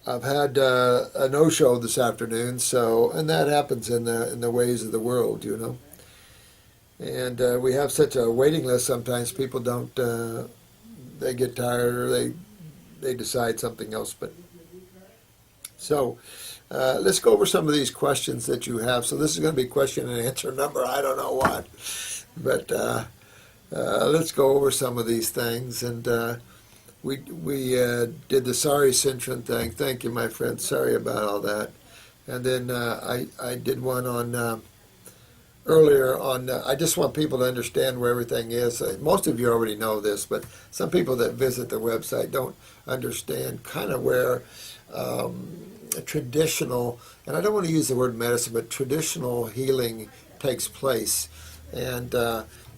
I've had a no-show this afternoon, so and that happens in the ways of the world, you know. And we have such a waiting list. Sometimes people don't. They get tired or they decide something else. But so let's go over some of these questions that you have. So this is going to be question and answer number. I don't know what, but let's go over some of these things. And we did the sorry Cintron thing. Thank you, my friend. Sorry about all that. And then I did one on earlier on. I just want people to understand where everything is. Most of you already know this, but some people that visit the website don't understand kind of where traditional, and I don't want to use the word medicine, but traditional healing takes place. And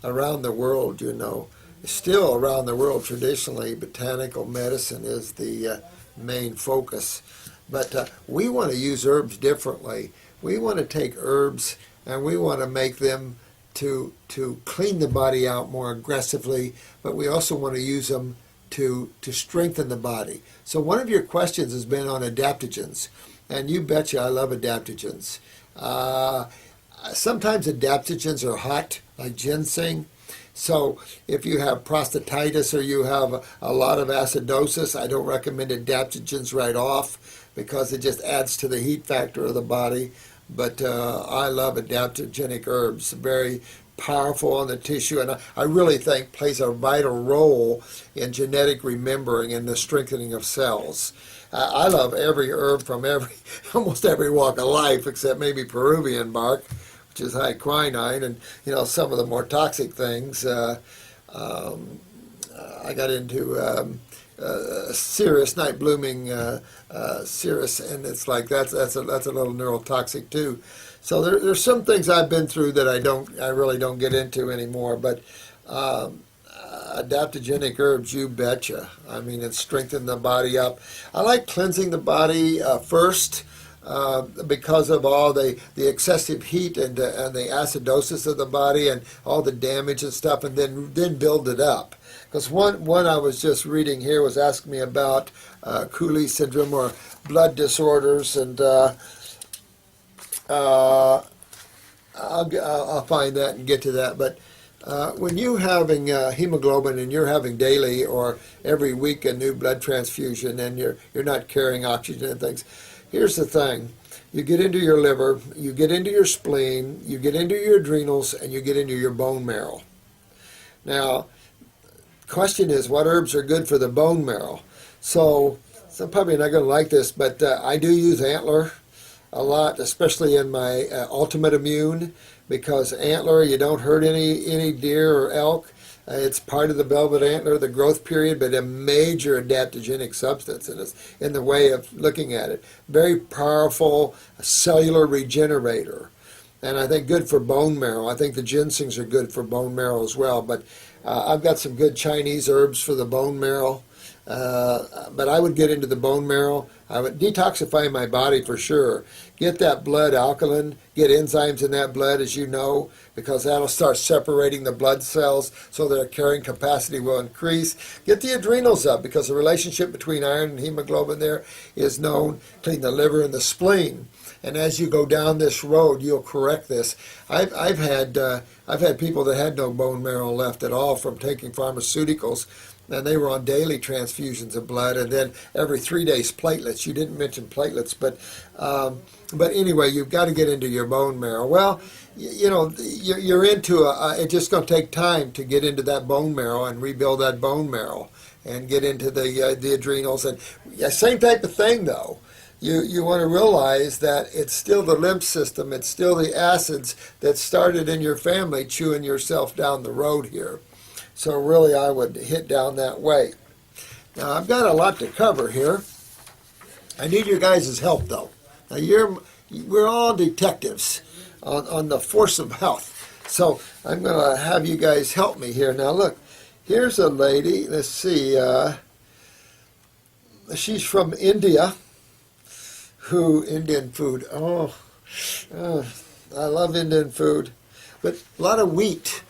around the world, you know, still around the world, traditionally, botanical medicine is the main focus. But we want to use herbs differently. We want to take herbs and we want to make them to clean the body out more aggressively, but we also want to use them to strengthen the body. So one of your questions has been on adaptogens, and you betcha I love adaptogens. Sometimes adaptogens are hot, like ginseng. So if you have prostatitis or you have a lot of acidosis, I don't recommend adaptogens right off because it just adds to the heat factor of the body. But I love adaptogenic herbs, very powerful on the tissue, and I really think plays a vital role in genetic remembering and the strengthening of cells. I love every herb from almost every walk of life, except maybe Peruvian bark, which is high quinine, and you know some of the more toxic things. I got into Cereus, night blooming Cereus, and it's like that's a little neurotoxic too. So there's some things I've been through that I really don't get into anymore. But adaptogenic herbs, you betcha. I mean, it strengthens the body up. I like cleansing the body first. Because of all the excessive heat and the acidosis of the body and all the damage and stuff, and then build it up. Because one I was just reading here was asking me about Cooley syndrome or blood disorders, and I'll find that and get to that. But when you're having hemoglobin and you're having daily or every week a new blood transfusion and you're not carrying oxygen and things, here's the thing. You get into your liver, you get into your spleen, you get into your adrenals, and you get into your bone marrow. Now, question is, what herbs are good for the bone marrow? So, some probably not going to like this, but I do use antler a lot, especially in my Ultimate Immune, because antler, you don't hurt any deer or elk. It's part of the velvet antler, the growth period, but a major adaptogenic substance in the way of looking at it. Very powerful cellular regenerator. And I think good for bone marrow. I think the ginsengs are good for bone marrow as well. But I've got some good Chinese herbs for the bone marrow. But I would get into the bone marrow. I would detoxify my body for sure. Get that blood alkaline, get enzymes in that blood, as you know, because that'll start separating the blood cells so their carrying capacity will increase. Get the adrenals up because the relationship between iron and hemoglobin there is known. Clean the liver and the spleen. And as you go down this road, you'll correct this. I've had people that had no bone marrow left at all from taking pharmaceuticals, and they were on daily transfusions of blood, and then every 3 days platelets. You didn't mention platelets, but anyway, you've got to get into your bone marrow. Well, you know, you're into it's just going to take time to get into that bone marrow and rebuild that bone marrow and get into the adrenals. And same type of thing, though. You want to realize that it's still the lymph system, it's still the acids that started in your family chewing yourself down the road here. So really I would hit down that way. Now I've got a lot to cover here. I need your guys' help though. Now we're all detectives on the force of health. So I'm going to have you guys help me here. Now look, here's a lady, let's see, she's from India. Indian food. I love Indian food. But a lot of wheat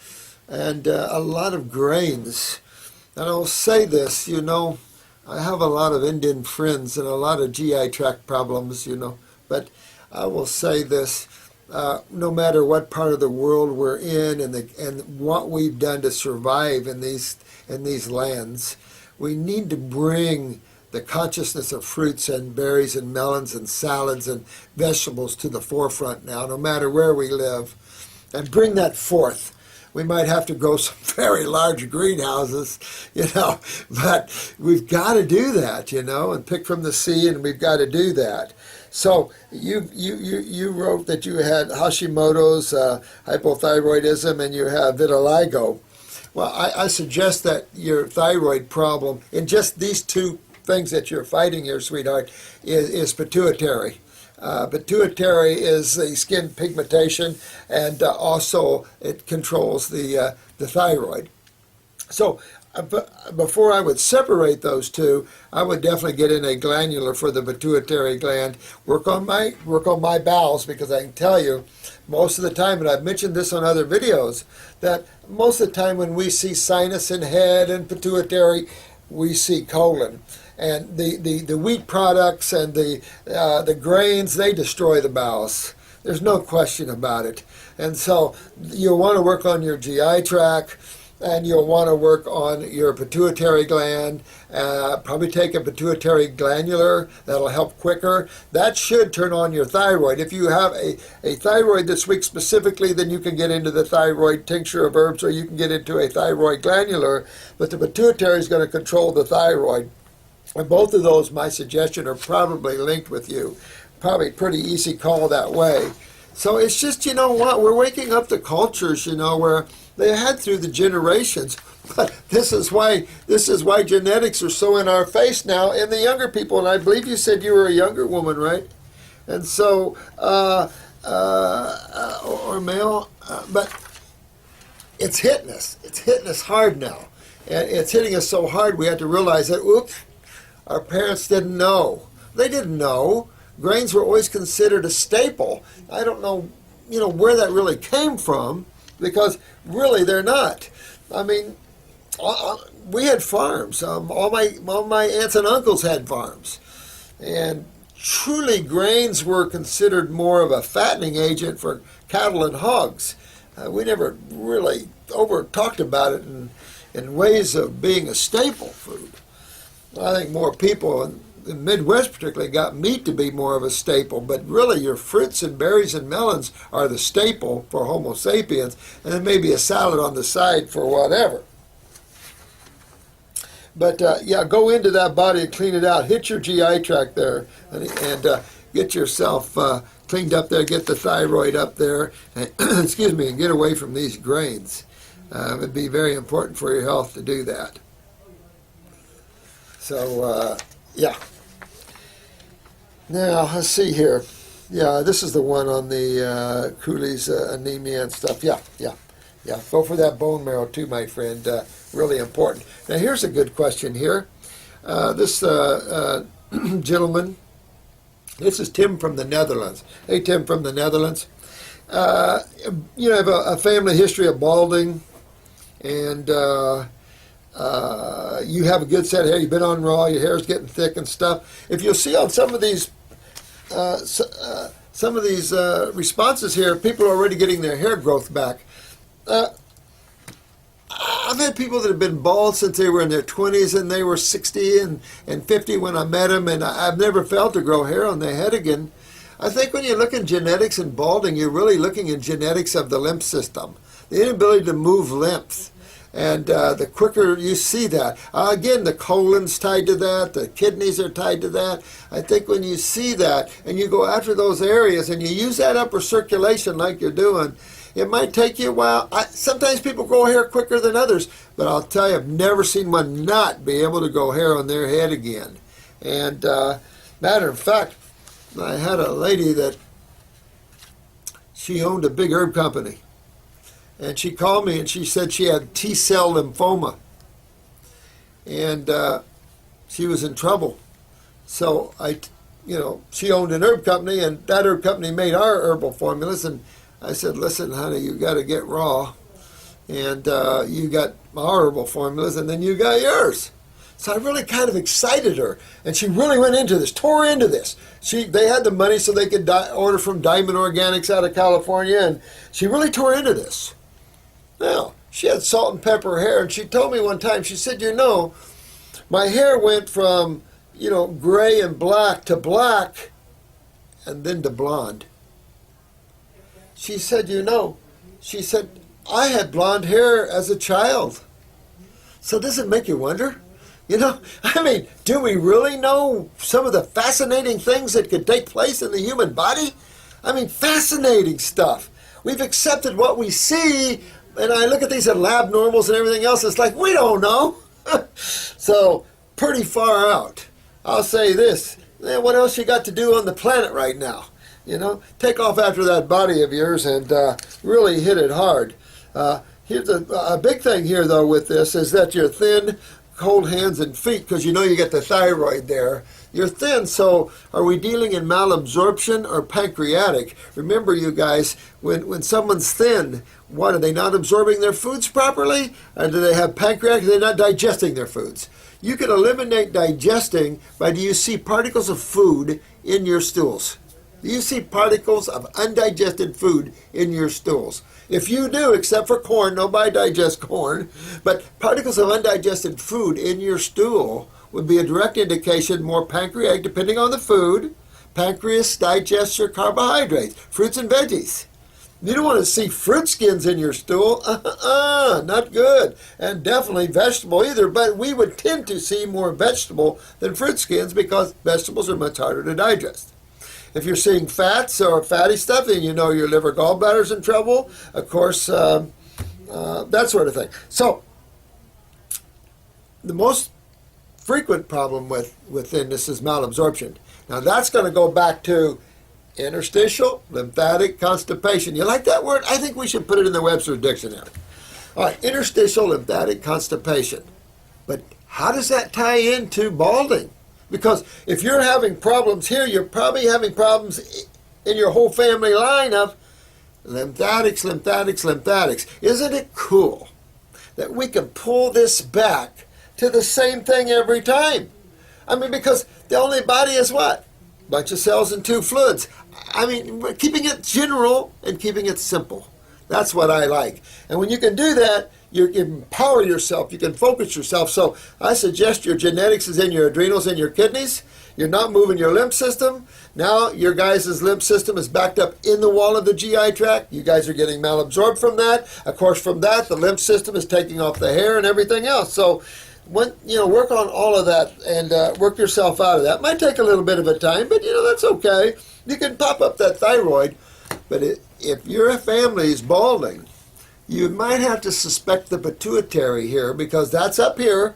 and a lot of grains. And I'll say this, you know, I have a lot of Indian friends and a lot of GI tract problems, but I will say this. No matter what part of the world we're in and what we've done to survive in these lands, we need to bring the consciousness of fruits and berries and melons and salads and vegetables to the forefront now, no matter where we live, and bring that forth. We might have to grow some very large greenhouses, but we've got to do that, and pick from the sea, and we've got to do that. So you wrote that you had Hashimoto's, hypothyroidism, and you have vitiligo. Well, I suggest that your thyroid problem, in just these two things that you're fighting here, sweetheart, is pituitary. Pituitary is the skin pigmentation, and also it controls the thyroid. So before I would separate those two, I would definitely get in a glandular for the pituitary gland. Work on my bowels, because I can tell you, most of the time, and I've mentioned this on other videos, that most of the time when we see sinus and head and pituitary, we see colon. And the wheat products and the grains, they destroy the bowels. There's no question about it. And so you'll want to work on your GI tract, and you'll want to work on your pituitary gland. Probably take a pituitary glandular. That'll help quicker. That should turn on your thyroid. If you have a thyroid that's weak specifically, then you can get into the thyroid tincture of herbs, or you can get into a thyroid glandular. But the pituitary is going to control the thyroid. And both of those, my suggestion, are probably linked with you. Probably pretty easy call that way. So it's just, what, we're waking up the cultures, where they had through the generations. But this is why genetics are so in our face now in the younger people. And I believe you said you were a younger woman, right? And so, or male, but it's hitting us. It's hitting us hard now. And it's hitting us so hard we have to realize that, oops, our parents didn't know. They didn't know. Grains were always considered a staple. I don't know, where that really came from, because really they're not. I mean, we had farms. All my aunts and uncles had farms. And truly grains were considered more of a fattening agent for cattle and hogs. We never really talked about it in ways of being a staple food. I think more people in the Midwest particularly got meat to be more of a staple, but really your fruits and berries and melons are the staple for Homo sapiens, and then maybe a salad on the side for whatever. But go into that body and clean it out. Hit your GI tract there, and get yourself cleaned up there, get the thyroid up there, and, excuse me, and get away from these grains. It would be very important for your health to do that. So, Now, let's see here. Yeah, this is the one on the Cooley's anemia and stuff. Yeah. Go for that bone marrow too, my friend. Really important. Now, here's a good question here. This gentleman, this is Tim from the Netherlands. Hey, Tim from the Netherlands. You have a family history of balding, and you have a good set of hair. You've been on Raw. Your hair's getting thick and stuff. If you'll see on some of these responses here, people are already getting their hair growth back. I've had people that have been bald since they were in their 20s, and they were 60 and 50 when I met them, and I've never failed to grow hair on their head again. I think when you look in genetics and balding, you're really looking in genetics of the lymph system, the inability to move lymph. And the quicker you see that, again, the colon's tied to that, the kidneys are tied to that. I think when you see that and you go after those areas and you use that upper circulation like you're doing, it might take you a while. Sometimes people grow hair quicker than others, but I'll tell you, I've never seen one not be able to grow hair on their head again. And matter of fact, I had a lady that she owned a big herb company. And she called me and she said she had T-cell lymphoma. And she was in trouble. So she owned an herb company, and that herb company made our herbal formulas. And I said, listen, honey, you got to get Raw. And you got our herbal formulas, and then you got yours. So I really kind of excited her, and she really went into this, tore into this. They had the money so they could order from Diamond Organics out of California, and she really tore into this. Now, she had salt and pepper hair, and she told me one time, she said, my hair went from, gray and black to black, and then to blonde. She said, I had blonde hair as a child. So does it make you wonder? Do we really know some of the fascinating things that could take place in the human body? Fascinating stuff. We've accepted what we see, and I look at these lab normals and everything else, it's like, we don't know. So, pretty far out. I'll say this, what else you got to do on the planet right now? Take off after that body of yours and really hit it hard. Here's a big thing here, though, with this is that you're thin, cold hands and feet, because you get the thyroid there. You're thin, so are we dealing in malabsorption or pancreatic? Remember, you guys, when someone's thin, what, are they not absorbing their foods properly? Or do they have pancreatic? Are they not digesting their foods? You can eliminate digesting by, do you see particles of food in your stools? Do you see particles of undigested food in your stools? If you do, except for corn, nobody digests corn, but particles of undigested food in your stool would be a direct indication more pancreatic, depending on the food. Pancreas digests your carbohydrates, fruits and veggies. You don't want to see fruit skins in your stool. Not good. And definitely vegetable either, but we would tend to see more vegetable than fruit skins because vegetables are much harder to digest. If you're seeing fats or fatty stuff, then your liver gallbladder's in trouble. Of course, that sort of thing. So, the most frequent problem within this is malabsorption. Now, that's going to go back to interstitial lymphatic constipation. You like that word? I think we should put it in the Webster's Dictionary. All right, interstitial lymphatic constipation. But how does that tie into balding? Because if you're having problems here, you're probably having problems in your whole family line of lymphatics. Isn't it cool that we can pull this back to the same thing every time? Because the only body is what? Bunch of cells and two fluids. Keeping it general and keeping it simple. That's what I like. And when you can do that, you can empower yourself, you can focus yourself. So I suggest your genetics is in your adrenals and your kidneys. You're not moving your lymph system. Now your guys' lymph system is backed up in the wall of the GI tract. You guys are getting malabsorbed from that. Of course, from that, the lymph system is taking off the hair and everything else. So work on all of that and work yourself out of that. Might take a little bit of a time, but that's okay. You can pop up that thyroid, but if your family is balding, you might have to suspect the pituitary here because that's up here.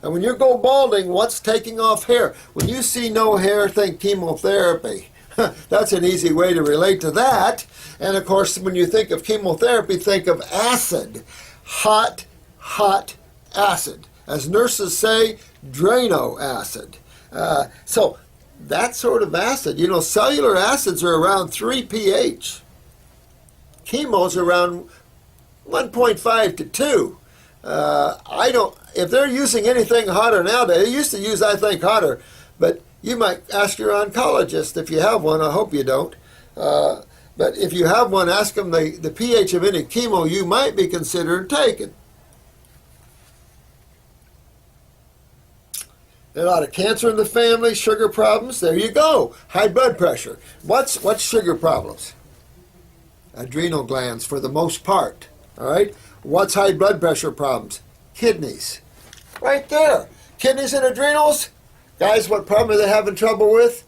And when you go balding, what's taking off hair? When you see no hair, think chemotherapy. That's an easy way to relate to that. And of course, when you think of chemotherapy, think of acid. Hot acid. As nurses say, Drano acid. So that sort of acid, cellular acids are around 3 pH. Chemo's around 1.5 to 2. If they're using anything hotter nowadays, they used to use, I think, hotter, but you might ask your oncologist if you have one. I hope you don't. But if you have one, ask them the pH of any chemo you might be considering taking. A lot of cancer in the family, sugar problems. There you go. High blood pressure. What's sugar problems? Adrenal glands for the most part. All right. What's high blood pressure problems? Kidneys. Right there. Kidneys and adrenals. Guys, what problem are they having trouble with?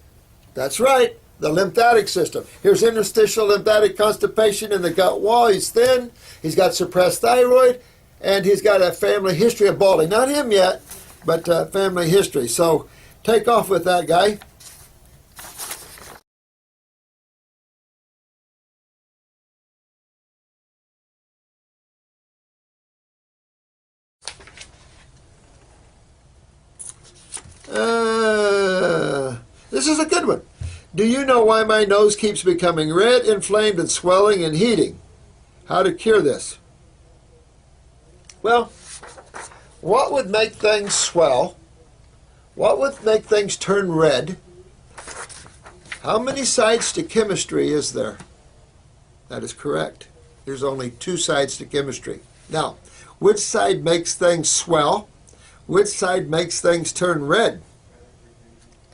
That's right. The lymphatic system. Here's interstitial lymphatic constipation in the gut wall. He's thin. He's got suppressed thyroid. And he's got a family history of balding. Not him yet, but family history. So take off with that, guy. This is a good one. Do you know why my nose keeps becoming red, inflamed, and swelling and heating? How to cure this? Well, what would make things swell What would make things turn red? How many sides to chemistry is there? That is correct. There's only 2 sides to chemistry. Now, which side makes things swell? Which side makes things turn red?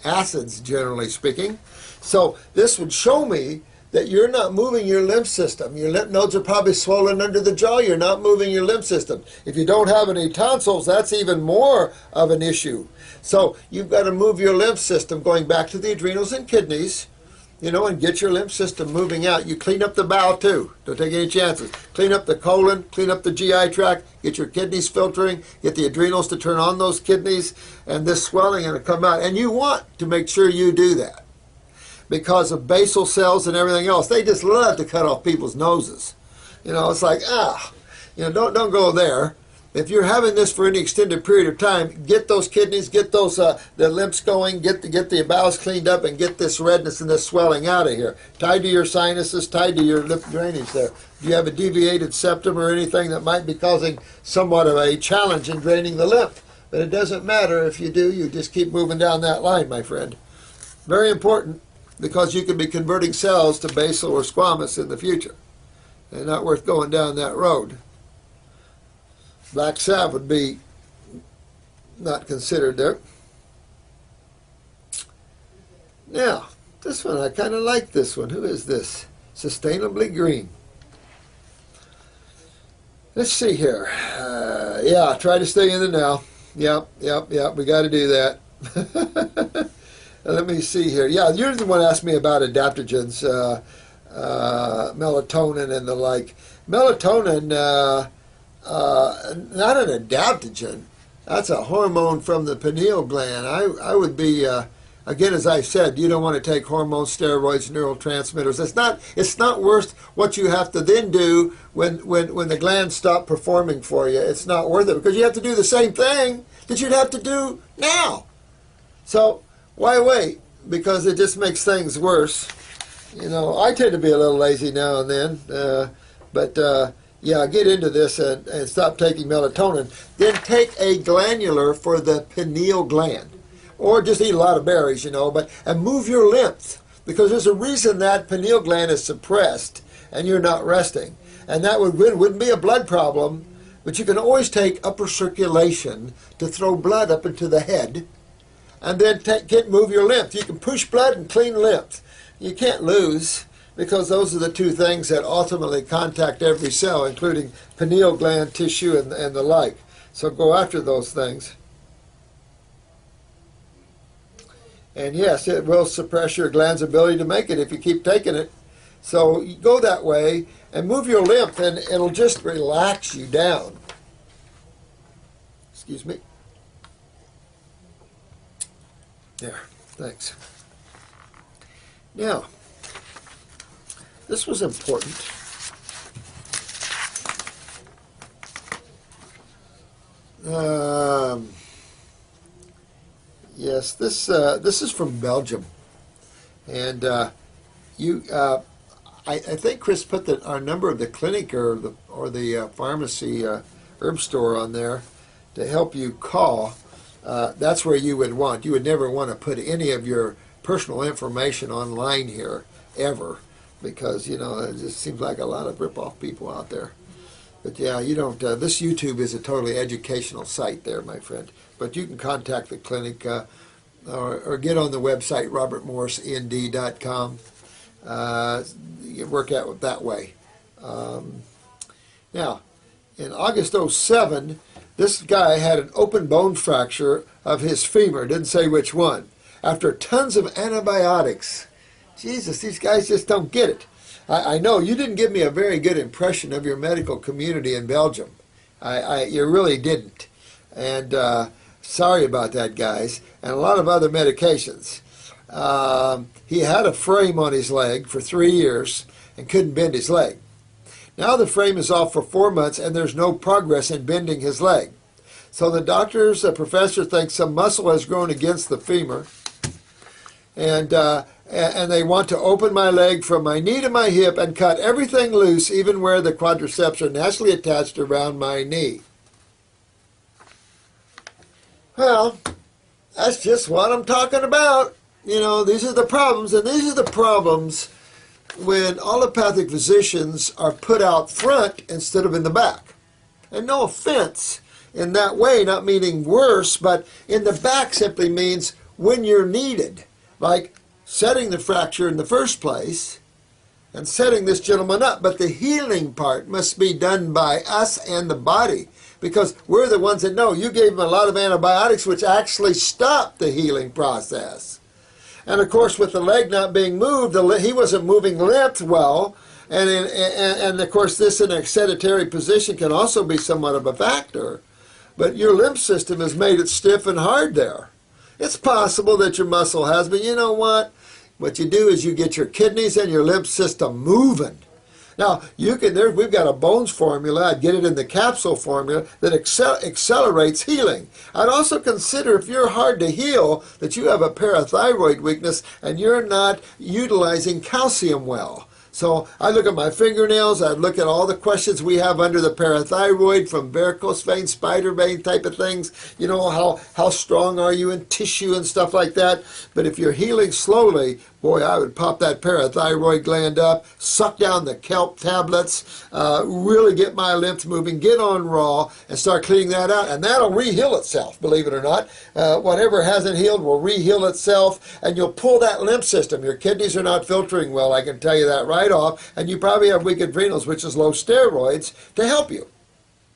Acids, generally speaking. So this would show me that you're not moving your lymph system. Your lymph nodes are probably swollen under the jaw. You're not moving your lymph system. If you don't have any tonsils, that's even more of an issue. So you've got to move your lymph system, going back to the adrenals and kidneys, and get your lymph system moving out. You clean up the bowel too. Don't take any chances. Clean up the colon, clean up the GI tract, get your kidneys filtering, get the adrenals to turn on those kidneys, and this swelling going to come out. And you want to make sure you do that, because of basal cells and everything else. They just love to cut off people's noses. It's like, don't go there. If you're having this for any extended period of time, get those kidneys, get those the lymphs going, get the bowels cleaned up, and get this redness and this swelling out of here. Tied to your sinuses, tied to your lymph drainage there. Do you have a deviated septum or anything that might be causing somewhat of a challenge in draining the lymph? But it doesn't matter if you do. You just keep moving down that line, my friend. Very important, because you could be converting cells to basal or squamous in the future. And not worth going down that road. Black salve would be not considered there. Now, this one, I kind of like this one. Who is this? Sustainably Green. Let's see here. Yeah, try to stay in the now. Yep, we got to do that. Let me see here. Yeah, you're the one who asked me about adaptogens, melatonin and the like. Melatonin, not an adaptogen. That's a hormone from the pineal gland. I would be, again, as I said, you don't want to take hormones, steroids, neurotransmitters. It's not worth what you have to then do when the glands stop performing for you. It's not worth it, because you have to do the same thing that you'd have to do now. So why wait? Because it just makes things worse. I tend to be a little lazy now and then, but yeah, get into this and stop taking melatonin. Then take a glandular for the pineal gland, or just eat a lot of berries, and move your lymph, because there's a reason that pineal gland is suppressed and you're not resting, and that wouldn't be a blood problem, but you can always take upper circulation to throw blood up into the head. And then move your lymph. You can push blood and clean lymph. You can't lose, because those are the 2 things that ultimately contact every cell, including pineal gland tissue and the like. So go after those things. And yes, it will suppress your gland's ability to make it if you keep taking it. So you go that way and move your lymph, and it'll just relax you down. Excuse me. There, thanks. Now, this was important. Yes, this is from Belgium, and I think Chris put our number of the clinic or the pharmacy herb store on there to help you call. That's where you would never want to put any of your personal information online here, ever, because, it just seems like a lot of rip-off people out there. But yeah, you don't, this YouTube is a totally educational site there, my friend. But you can contact the clinic or get on the website, robertmorrisend.com. You work out that way. Now, in August '07, this guy had an open bone fracture of his femur, didn't say which one, after tons of antibiotics. Jesus, these guys just don't get it. I know you didn't give me a very good impression of your medical community in Belgium. You really didn't. And sorry about that, guys. And a lot of other medications. He had a frame on his leg for 3 years and couldn't bend his leg. Now the frame is off for 4 months and there's no progress in bending his leg. So the professor thinks some muscle has grown against the femur, and they want to open my leg from my knee to my hip and cut everything loose, even where the quadriceps are naturally attached around my knee. Well, That's just what I'm talking about. You know, these are the problems, and these are the problems when allopathic physicians are put out front instead of in the back. And no offense in that way, not meaning worse, but in the back simply means when you're needed, like setting the fracture in the first place and setting this gentleman up. But the healing part must be done by us and the body, because we're the ones that know. You gave him a lot of antibiotics, which actually stopped the healing process. And of course, with the leg not being moved, he wasn't moving lymph well. And of course, this in a sedentary position can also be somewhat of a factor. But your lymph system has made it stiff and hard there. It's possible that your muscle has, but you know what? What you do is you get your kidneys and your lymph system moving. Now, we've got a Bones formula. I'd get it in the capsule formula that accelerates healing. I'd also consider, if you're hard to heal, that you have a parathyroid weakness and you're not utilizing calcium well. So I look at my fingernails, I look at all the questions we have under the parathyroid, from varicose vein, spider vein type of things. You know, how strong are you in tissue and stuff like that. But if you're healing slowly, boy, I would pop that parathyroid gland up, suck down the kelp tablets, really get my lymph moving, get on raw, and start cleaning that out. And that'll re-heal itself, believe it or not. Whatever hasn't healed will re-heal itself, and you'll pull that lymph system. Your kidneys are not filtering well, I can tell you that right off, and you probably have weak adrenals, which is low steroids, to help you.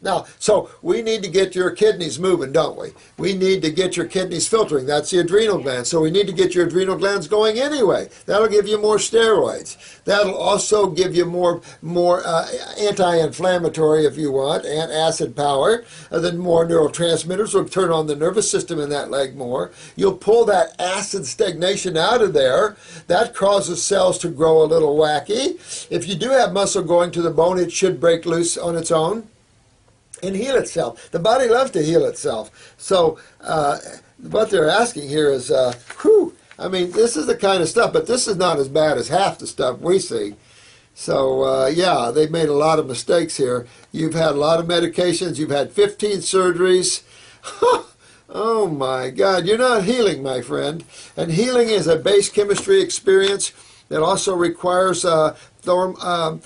Now, so we need to get your kidneys moving, don't we? We need to get your kidneys filtering. That's the adrenal glands. So we need to get your adrenal glands going anyway. That'll give you more steroids. That'll also give you more anti-inflammatory, if you want, and acid power. And then more neurotransmitters will turn on the nervous system in that leg more. You'll pull that acid stagnation out of there. That causes cells to grow a little wacky. If you do have muscle going to the bone, it should break loose on its own and heal itself. The body loves to heal itself. So what they're asking here is, I mean, this is the kind of stuff, but this is not as bad as half the stuff we see. So, yeah, they've made a lot of mistakes here. You've had a lot of medications. You've had 15 surgeries. Oh, my God. You're not healing, my friend. And healing is a base chemistry experience that also requires parathormone,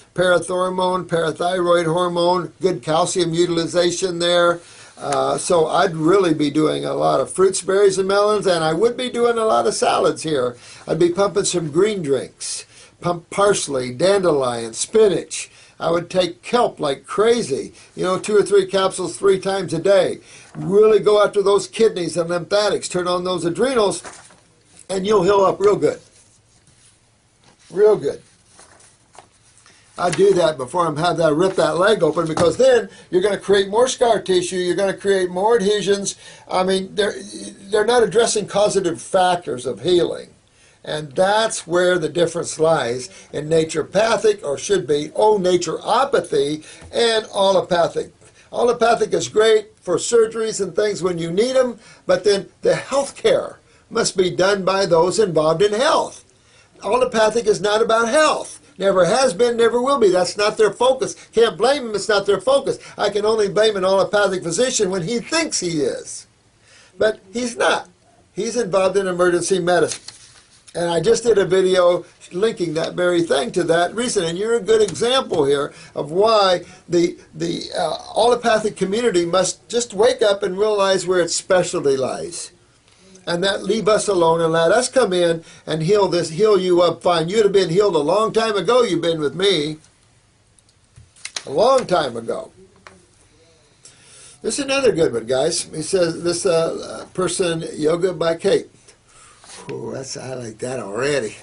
parathyroid hormone, good calcium utilization there. So I'd really be doing a lot of fruits, berries, and melons, and I would be doing a lot of salads here. I'd be pumping some green drinks, pump parsley, dandelion, spinach. I would take kelp like crazy, 2 or 3 capsules 3 times a day. Really go after those kidneys and lymphatics, turn on those adrenals, and you'll heal up real good. Real good. I do that before I have that rip that leg open, because then you're going to create more scar tissue. You're going to create more adhesions. I mean, they're not addressing causative factors of healing. And that's where the difference lies in naturopathic, or should be, naturopathy, and allopathic. Allopathic is great for surgeries and things when you need them, but then the health care must be done by those involved in health. Allopathic is not about health. Never has been, never will be. That's not their focus. Can't blame them, it's not their focus. I can only blame an allopathic physician when he thinks he is. But he's not. He's involved in emergency medicine. And I just did a video linking that very thing to that reason. And you're a good example here of why the allopathic community must just wake up and realize where its specialty lies. And that leave us alone and let us come in and heal you up fine. You'd have been healed a long time ago. You've been with me. A long time ago. This is another good one, guys. He says, this person, Yoga by Kate. Oh, I like that already.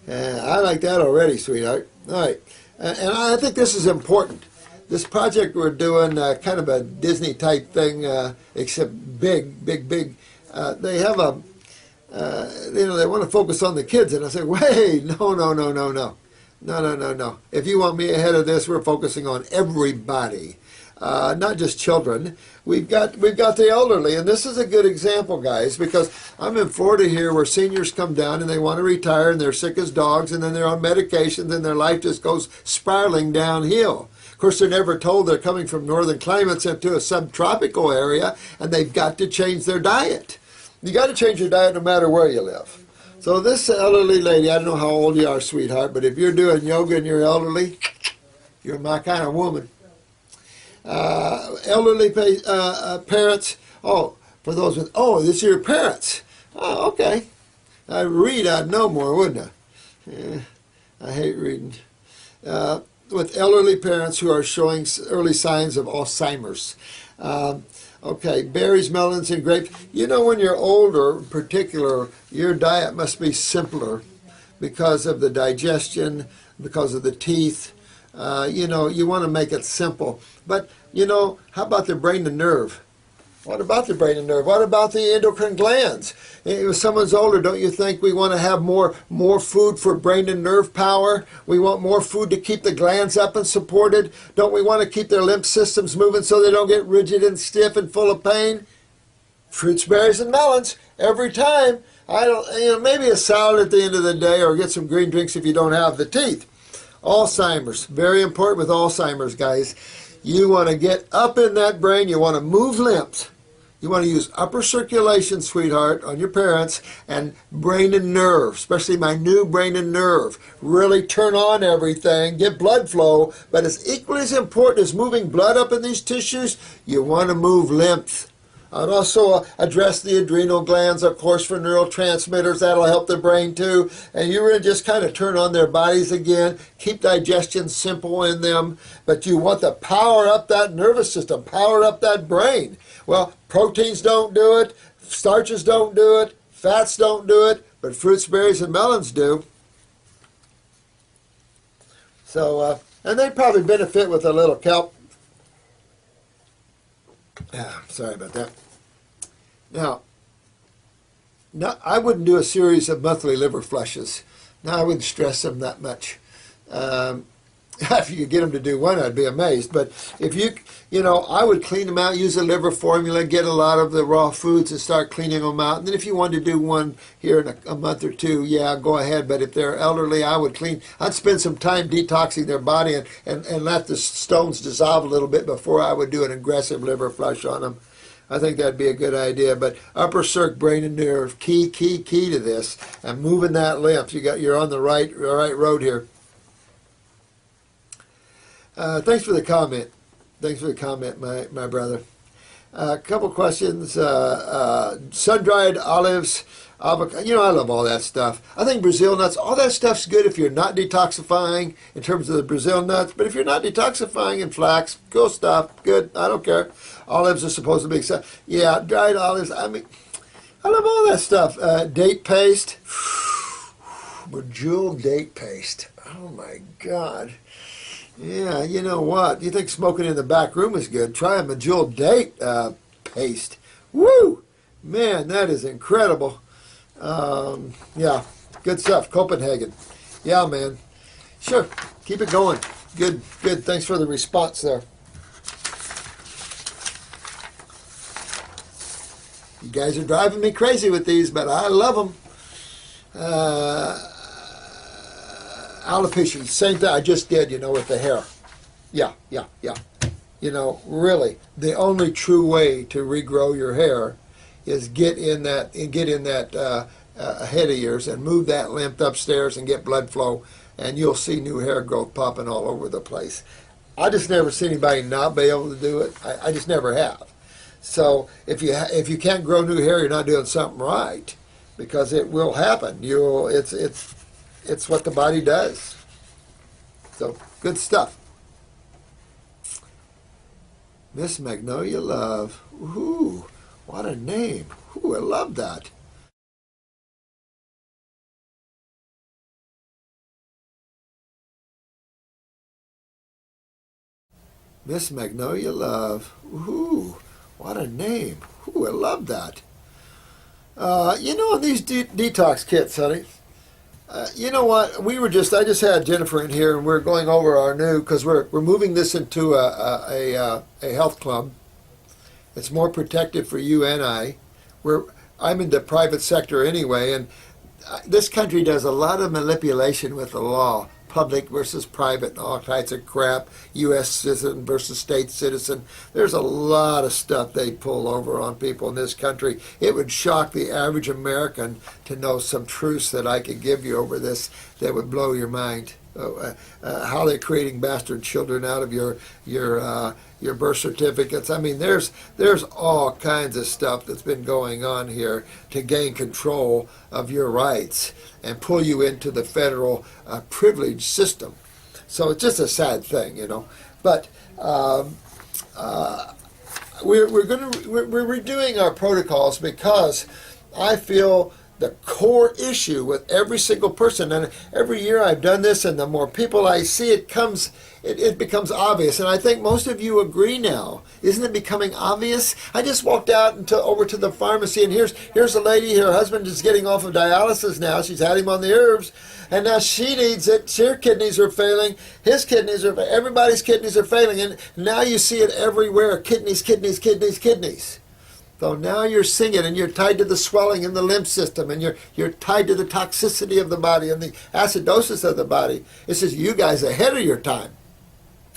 I like that already, sweetheart. All right. And I think this is important. This project we're doing, kind of a Disney-type thing, except big. They have they want to focus on the kids, and I say, wait, no. If you want me ahead of this, we're focusing on everybody, not just children. We've got the elderly, and this is a good example, guys, because I'm in Florida here where seniors come down and they want to retire, and they're sick as dogs, and then they're on medications, and their life just goes spiraling downhill. Of course, they're never told they're coming from northern climates into a subtropical area, and they've got to change their diet. You got to change your diet no matter where you live. So this elderly lady, I don't know how old you are, sweetheart, but if you're doing yoga and you're elderly, you're my kind of woman. Elderly parents, oh, for those with, oh, this is your parents. Oh, okay. I'd know more, wouldn't I? Yeah, I hate reading. With elderly parents who are showing early signs of Alzheimer's. Okay, berries, melons, and grapes. You know, when you're older, in particular, your diet must be simpler because of the digestion, because of the teeth. You know, you want to make it simple. But, you know, how about the brain and nerve? What about the brain and nerve? What about the endocrine glands? If someone's older, don't you think we want to have more food for brain and nerve power? We want more food to keep the glands up and supported? Don't we want to keep their lymph systems moving so they don't get rigid and stiff and full of pain? Fruits, berries, and melons every time. I don't, you know, maybe a salad at the end of the day, or get some green drinks if you don't have the teeth. Alzheimer's, very important with Alzheimer's, guys. You want to get up in that brain. You want to move lymph. You want to use upper circulation, sweetheart, on your parents, and brain and nerve, especially my new brain and nerve. Really turn on everything, get blood flow, but as equally as important as moving blood up in these tissues, you want to move lymph. I'd also address the adrenal glands, of course, for neurotransmitters. That'll help the brain too. And you really just kind of turn on their bodies again. Keep digestion simple in them. But you want to power up that nervous system, power up that brain. Well, proteins don't do it. Starches don't do it. Fats don't do it. But fruits, berries, and melons do. So, and they probably benefit with a little kelp. Sorry about that. Now, I wouldn't do a series of monthly liver flushes. Now, I wouldn't stress them that much. If you could get them to do one, I'd be amazed. But if you know, I would clean them out, use a liver formula, get a lot of the raw foods and start cleaning them out. And then if you wanted to do one here in a month or two, yeah, go ahead. But if they're elderly, I'd spend some time detoxing their body and let the stones dissolve a little bit before I would do an aggressive liver flush on them. I think that'd be a good idea. But upper circ, brain and nerve, key to this. And moving that lymph. You're on the right road here. Thanks for the comment. Thanks for the comment, my brother. A couple questions. Sun-dried olives, avocado. You know, I love all that stuff. I think Brazil nuts, all that stuff's good if you're not detoxifying in terms of the Brazil nuts. But if you're not detoxifying in flax, cool stuff. Good. I don't care. Olives are supposed to be accepted. Yeah, dried olives. I mean, I love all that stuff. Date paste. Bejeweled date paste. Oh, my God. Yeah, you know what? You think smoking in the back room is good? Try a bejeweled date paste. Woo! Man, that is incredible. Yeah, good stuff. Copenhagen. Yeah, man. Sure, keep it going. Good. Thanks for the response there. You guys are driving me crazy with these, but I love them. Alopecia, same thing I just did, you know, with the hair. Yeah. You know, really, the only true way to regrow your hair is get in that head of yours and move that lymph upstairs and get blood flow, and you'll see new hair growth popping all over the place. I just never see anybody not be able to do it. I just never have. So if you can't grow new hair, you're not doing something right, because it will happen. It's what the body does. So, good stuff. Miss Magnolia Love. Ooh, what a name. Ooh, I love that. Miss Magnolia Love. Ooh, what a name. Ooh, I love that. You know, these detox kits, honey. You know what? I just had Jennifer in here, and we're going over our new, because we're moving this into a health club. It's more protective for you and I. I'm in the private sector anyway, and this country does a lot of manipulation with the law. public versus private and all kinds of crap, U.S. citizen versus state citizen. There's a lot of stuff they pull over on people in this country. It would shock the average American to know some truths that I could give you over this that would blow your mind. How they're creating bastard children out of your birth certificates. I mean, there's all kinds of stuff that's been going on here to gain control of your rights and pull you into the federal privilege system. So it's just a sad thing, you know. But we're redoing our protocols because I feel the core issue with every single person, and every year I've done this, and the more people I see, it becomes obvious. And I think most of you agree now. Isn't it becoming obvious? I just walked out over to the pharmacy, and here's a lady. Her husband is getting off of dialysis now. She's had him on the herbs, and now she needs it. Her kidneys are failing. His kidneys are. Everybody's kidneys are failing, and now you see it everywhere. Kidneys, kidneys, kidneys, kidneys. So now you're seeing it, and you're tied to the swelling in the lymph system, and you're tied to the toxicity of the body and the acidosis of the body. It says you guys are ahead of your time.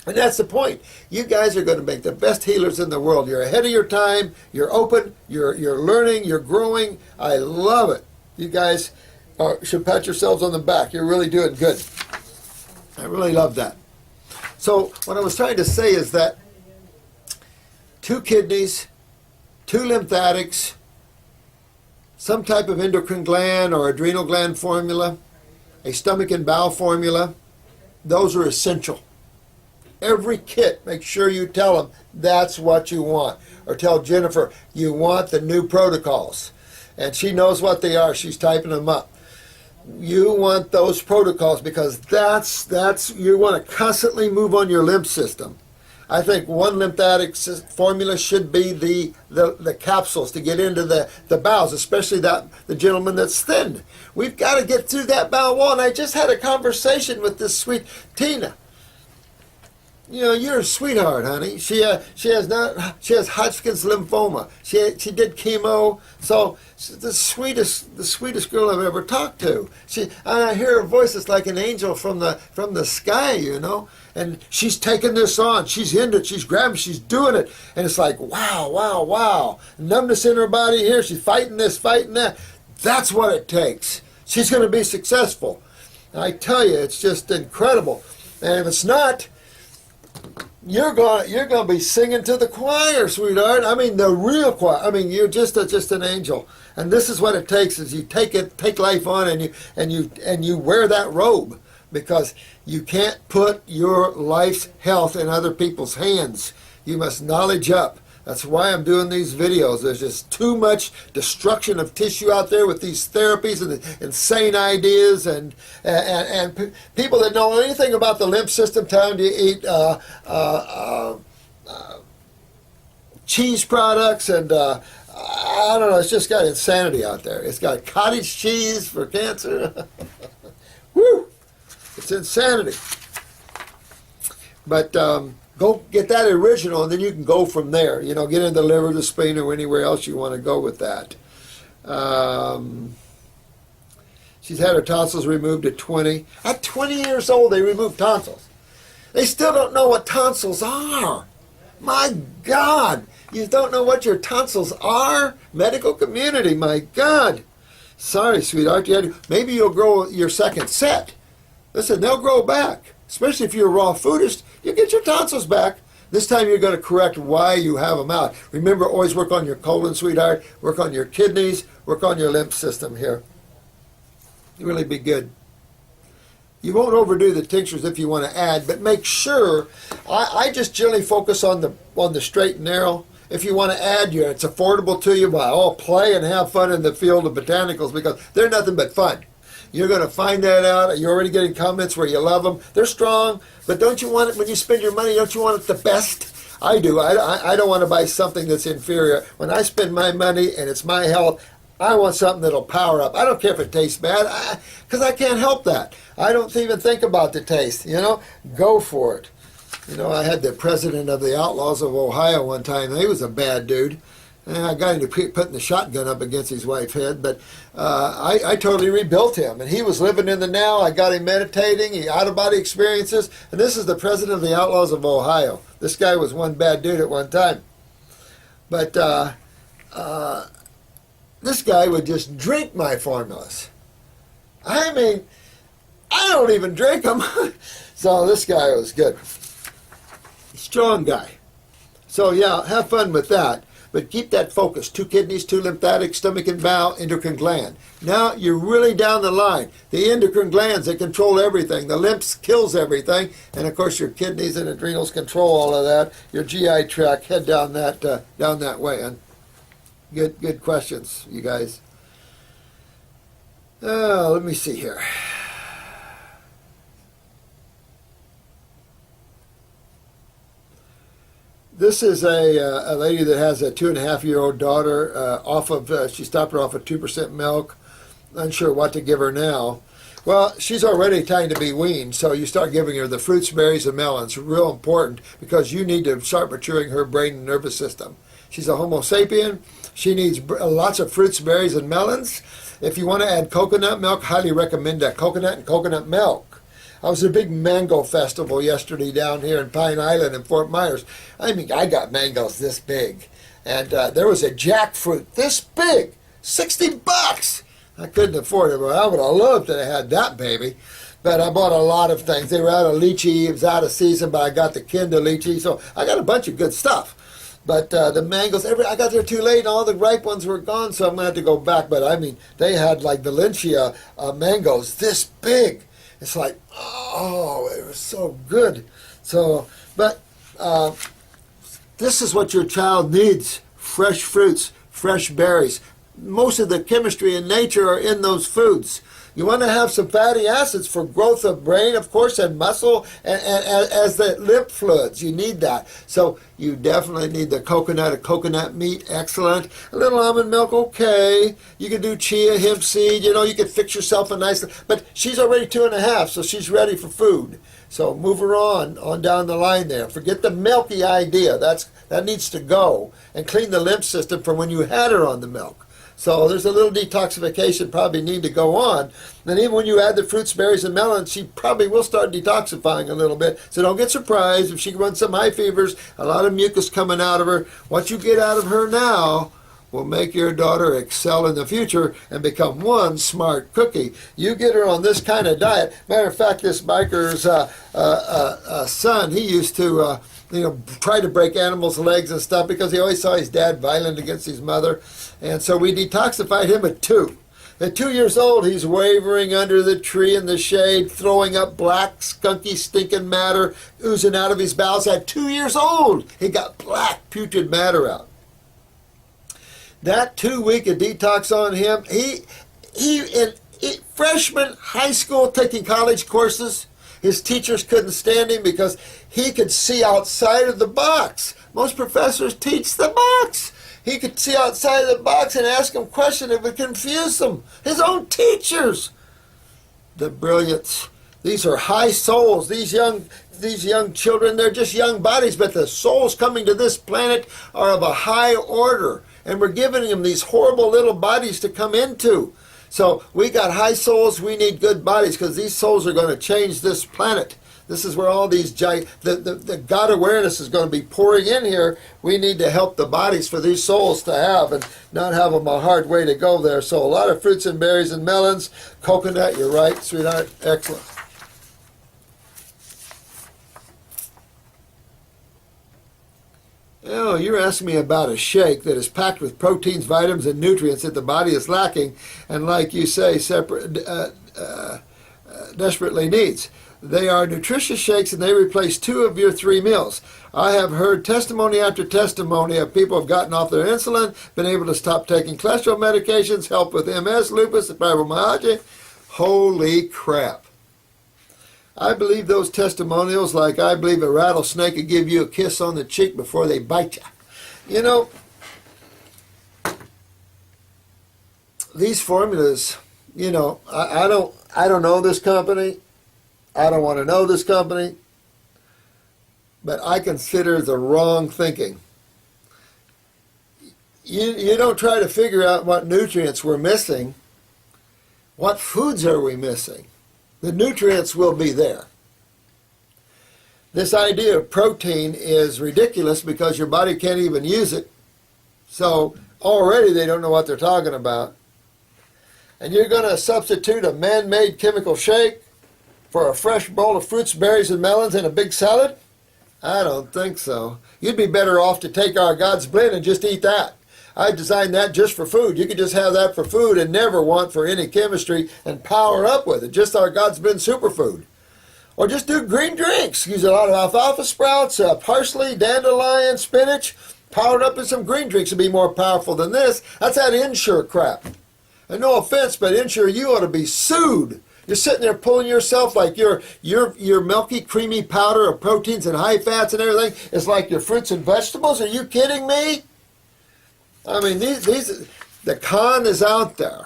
And that's the point. You guys are going to make the best healers in the world. You're ahead of your time. You're open. You're learning. You're growing. I love it. You guys should pat yourselves on the back. You're really doing good. I really love that. So what I was trying to say is that 2 kidneys, 2 lymphatics, some type of endocrine gland or adrenal gland formula, a stomach and bowel formula, those are essential. Every kit, make sure you tell them that's what you want. Or tell Jennifer you want the new protocols. And she knows what they are. She's typing them up. You want those protocols because that's you want to constantly move on your lymph system. I think one lymphatic formula should be the capsules to get into the bowels, especially the gentleman that's thin. We've got to get through that bowel wall. And I just had a conversation with this sweet Tina. You know, you're a sweetheart, honey. She has Hodgkin's lymphoma. She did chemo. So she's the sweetest girl I've ever talked to. I hear her voice. It's like an angel from the sky, you know. And she's taking this on. She's into it. She's grabbing. She's doing it. And it's like, wow, wow, wow. Numbness in her body here. She's fighting this, fighting that. That's what it takes. She's going to be successful. And I tell you, it's just incredible. And if it's not, you're going to be singing to the choir, sweetheart. I mean, the real choir. I mean, you're just an angel. And this is what it takes: is you take life on, and you wear that robe. Because you can't put your life's health in other people's hands. You must knowledge up. That's why I'm doing these videos. There's just too much destruction of tissue out there with these therapies and the insane ideas and people that know anything about the lymph system telling you to eat cheese products and I don't know. It's just got insanity out there. It's got cottage cheese for cancer. Woo! It's insanity. But go get that original, and then you can go from there. You know, get into the liver, the spleen, or anywhere else you want to go with that. She's had her tonsils removed at 20. At 20 years old, they removed tonsils. They still don't know what tonsils are. My God, you don't know what your tonsils are? Medical community, my God. Sorry, sweetheart. Maybe you'll grow your second set. Listen, they'll grow back. Especially if you're a raw foodist, you get your tonsils back. This time you're going to correct why you have them out. Remember, always work on your colon, sweetheart. Work on your kidneys. Work on your lymph system here. Really be good. You won't overdo the tinctures if you want to add, but make sure. I just generally focus on the straight and narrow. If you want to add, it's affordable to you. By all play and have fun in the field of botanicals because they're nothing but fun. You're going to find that out. You're already getting comments where you love them. They're strong, but don't you want it when you spend your money? Don't you want it the best? I do. I don't want to buy something that's inferior. When I spend my money and it's my health, I want something that'll power up. I don't care if it tastes bad, because I can't help that. I don't even think about the taste. You know, go for it. You know, I had the president of the Outlaws of Ohio one time. He was a bad dude. And I got him to putting the shotgun up against his wife's head, but I totally rebuilt him. And he was living in the now. I got him meditating, he out-of-body experiences. And this is the president of the Outlaws of Ohio. This guy was one bad dude at one time. But this guy would just drink my formulas. I mean, I don't even drink them. So this guy was good. Strong guy. So yeah, have fun with that. But keep that focus. 2 kidneys, 2 lymphatics, stomach and bowel, endocrine gland. Now you're really down the line. The endocrine glands, they control everything. The lymphs kills everything. And of course your kidneys and adrenals control all of that. Your GI tract, head down that way. And good questions, you guys. Let me see here. This is a lady that has a 2.5-year-old daughter she stopped her off of 2% milk. Unsure what to give her now. Well, she's already time to be weaned, so you start giving her the fruits, berries, and melons. Real important because you need to start maturing her brain and nervous system. She's a Homo sapien. She needs lots of fruits, berries, and melons. If you want to add coconut milk, highly recommend that. Coconut and coconut milk. I was at a big mango festival yesterday down here in Pine Island in Fort Myers. I mean, I got mangoes this big. And there was a jackfruit this big, $60. I couldn't afford it, but I would have loved to have had that baby. But I bought a lot of things. They were out of lychee. It was out of season, but I got the Kinder lychee. So I got a bunch of good stuff. But the mangoes, I got there too late, and all the ripe ones were gone, so I'm going to have to go back. But, I mean, they had, like, Valencia mangoes this big. It's like, oh, it was so good. So, but this is what your child needs. Fresh fruits, fresh berries. Most of the chemistry in nature are in those foods. You want to have some fatty acids for growth of brain, of course, and muscle, and as the lymph fluids. You need that. So you definitely need the coconut meat, excellent. A little almond milk, okay. You can do chia, hemp seed, you can fix yourself a nice, but she's already 2.5, so she's ready for food. So move her on down the line there. Forget the milky idea. That needs to go. And clean the lymph system from when you had her on the milk. So there's a little detoxification probably need to go on. And even when you add the fruits, berries, and melons, she probably will start detoxifying a little bit. So don't get surprised if she runs some high fevers, a lot of mucus coming out of her. What you get out of her now will make your daughter excel in the future and become one smart cookie. You get her on this kind of diet. Matter of fact, this biker's son, he used to try to break animals' legs and stuff because he always saw his dad violent against his mother. And so we detoxified him at 2. At 2 years old, he's wavering under the tree in the shade, throwing up black, skunky, stinking matter oozing out of his bowels. At 2 years old, he got black, putrid matter out. That 2 week of detox on him, freshman, high school, taking college courses, his teachers couldn't stand him because he could see outside of the box. Most professors teach the box. He could see outside of the box and ask them questions that would confuse them. His own teachers. The brilliance. These are high souls. These young children, they're just young bodies, but the souls coming to this planet are of a high order. And we're giving them these horrible little bodies to come into. So we got high souls, we need good bodies because these souls are going to change this planet. This is where all these the God awareness is going to be pouring in here. We need to help the bodies for these souls to have and not have them a hard way to go there. So a lot of fruits and berries and melons, coconut, you're right, sweetheart, excellent. Oh, you're asking me about a shake that is packed with proteins, vitamins, and nutrients that the body is lacking and, like you say, desperately needs. They are nutritious shakes and they replace 2 of your 3 meals. I have heard testimony after testimony of people who have gotten off their insulin, been able to stop taking cholesterol medications, help with MS, lupus, fibromyalgia. Holy crap. I believe those testimonials like I believe a rattlesnake could give you a kiss on the cheek before they bite you. These formulas, I don't know this company. I don't want to know this company. But I consider the wrong thinking. you don't try to figure out what nutrients we're missing. What foods are we missing? The nutrients will be there. This idea of protein is ridiculous because your body can't even use it. So already they don't know what they're talking about. And you're going to substitute a man-made chemical shake for a fresh bowl of fruits, berries, and melons and a big salad? I don't think so. You'd be better off to take our God's blend and just eat that. I designed that just for food. You could just have that for food and never want for any chemistry and power up with it. Just our God's blend superfood. Or just do green drinks. Use a lot of alfalfa sprouts, parsley, dandelion, spinach. Powered up in some green drinks would be more powerful than this. That's that Ensure crap. And no offense, but Ensure, you ought to be sued. You're sitting there pulling yourself like your milky, creamy powder of proteins and high fats and everything is like your fruits and vegetables. Are you kidding me? I mean, the con is out there.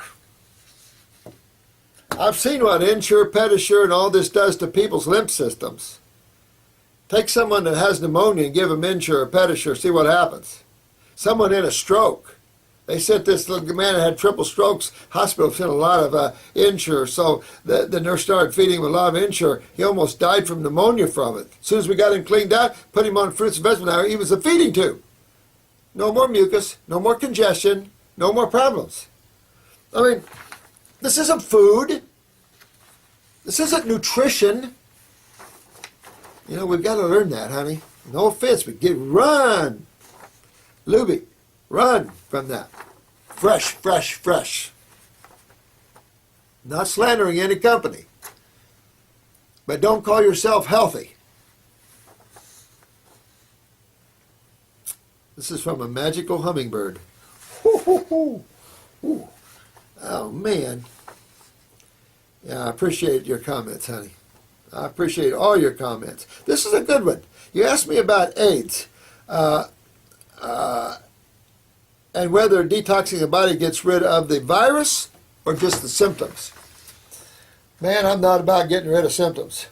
I've seen what Ensure, Pedisure, and all this does to people's lymph systems. Take someone that has pneumonia and give them Ensure or Pedisure, see what happens. Someone in a stroke. They sent this little man that had triple strokes, hospital sent a lot of Ensure, so the nurse started feeding him a lot of Ensure. He almost died from pneumonia from it. As soon as we got him cleaned out, put him on fruits and vegetables, now he was a feeding tube. No more mucus, no more congestion, no more problems. I mean, this isn't food. This isn't nutrition. You know, we've got to learn that, honey. No offense, but run. Luby, run from that. Fresh, fresh, fresh. Not slandering any company. But don't call yourself healthy. This is from a magical hummingbird. Hoo, hoo, hoo. Ooh. Oh, man. Yeah, I appreciate your comments, honey. I appreciate all your comments. This is a good one. You asked me about AIDS and whether detoxing the body gets rid of the virus or just the symptoms. Man, I'm not about getting rid of symptoms.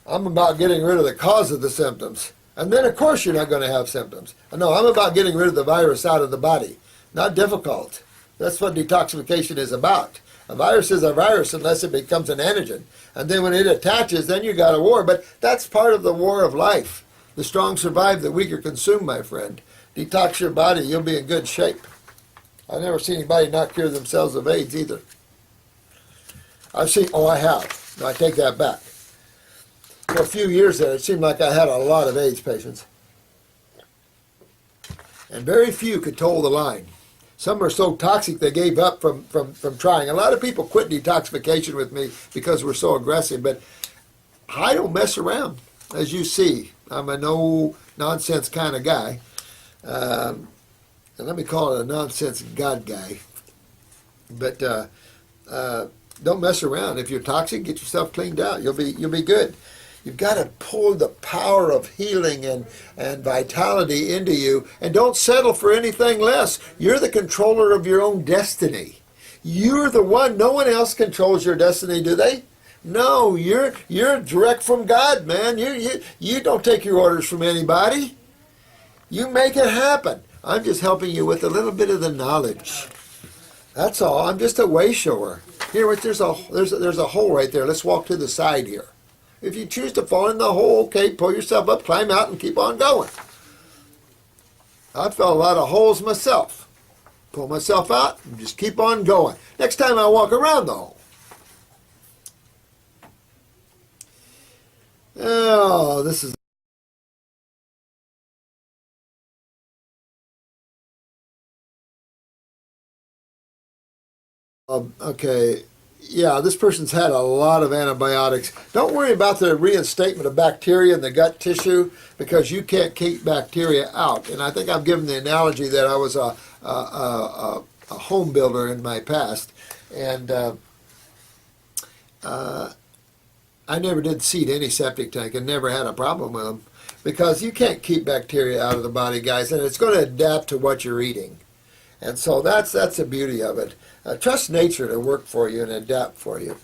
I'm about getting rid of the cause of the symptoms. And then, of course, you're not going to have symptoms. No, I'm about getting rid of the virus out of the body. Not difficult. That's what detoxification is about. A virus is a virus unless it becomes an antigen. And then when it attaches, then you got a war. But that's part of the war of life. The strong survive, the weaker consume, my friend. Detox your body, you'll be in good shape. I've never seen anybody not cure themselves of AIDS either. I have. No, I take that back. For a few years there, it seemed like I had a lot of AIDS patients. And very few could toe the line. Some are so toxic they gave up from trying. A lot of people quit detoxification with me because we're so aggressive, but I don't mess around, as you see. I'm a no-nonsense kind of guy. And let me call it a nonsense God guy. But don't mess around. If you're toxic, get yourself cleaned out. You'll be good. You've got to pull the power of healing and vitality into you, and don't settle for anything less. You're the controller of your own destiny. You're the one. No one else controls your destiny, do they? No, you're direct from God, man. You don't take your orders from anybody. You make it happen. I'm just helping you with a little bit of the knowledge. That's all. I'm just a way shower. Here, there's a hole right there. Let's walk to the side here. If you choose to fall in the hole, okay, pull yourself up, climb out, and keep on going. I fell a lot of holes myself. Pull myself out and just keep on going. Next time I walk around the hole. Oh, this is... okay. Yeah, this person's had a lot of antibiotics. Don't worry about the reinstatement of bacteria in the gut tissue because you can't keep bacteria out. And I think I've given the analogy that I was a home builder in my past. And I never did seed any septic tank and never had a problem with them because you can't keep bacteria out of the body, guys, and it's going to adapt to what you're eating. And so that's the beauty of it. Trust nature to work for you and adapt for you.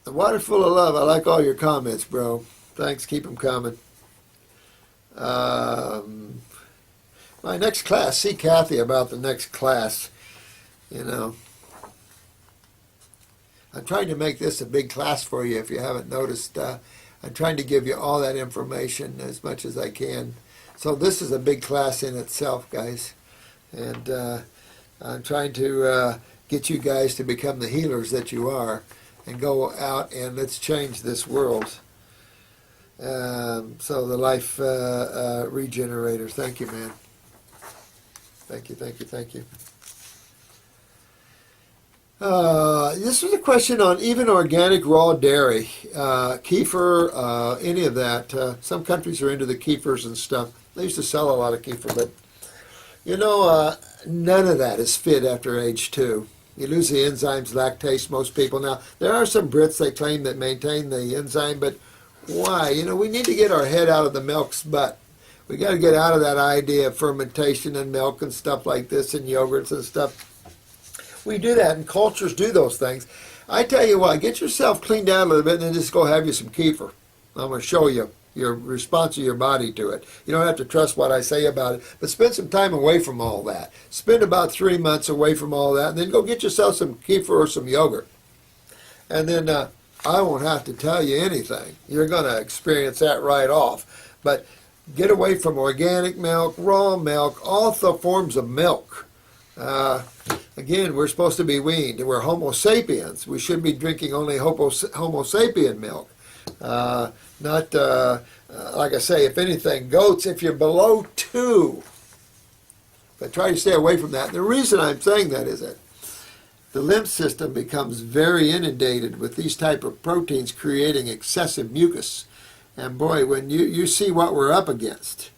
The water full of love. I like all your comments, bro. Thanks. Keep them coming. My next class, see Kathy about the next class, you know. I'm trying to make this a big class for you if you haven't noticed. I'm trying to give you all that information as much as I can. So this is a big class in itself, guys. And I'm trying to get you guys to become the healers that you are and go out and let's change this world. So the life regenerator, thank you, man. Thank you, thank you, thank you. This was a question on even organic raw dairy, kefir, any of that. Some countries are into the kefirs and stuff. They used to sell a lot of kefir, but you know, none of that is fit after age 2. You lose the enzymes, lactase, most people. Now, there are some Brits, they claim, that maintain the enzyme, but why? You know, we need to get our head out of the milk's butt. We got to get out of that idea of fermentation and milk and stuff like this and yogurts and stuff. We do that, and cultures do those things. I tell you what, get yourself cleaned out a little bit and then just go have you some kefir. I'm going to show you your response of your body to it. You don't have to trust what I say about it, but spend some time away from all that. Spend about 3 months away from all that, and then go get yourself some kefir or some yogurt. And then I won't have to tell you anything. You're going to experience that right off. But get away from organic milk, raw milk, all the forms of milk. Again, we're supposed to be weaned. We're Homo sapiens. We should be drinking only Homo sapien milk. Not, like I say, if anything, goats, if you're below 2. But try to stay away from that. And the reason I'm saying that is that the lymph system becomes very inundated with these type of proteins creating excessive mucus. And boy, when you see what we're up against,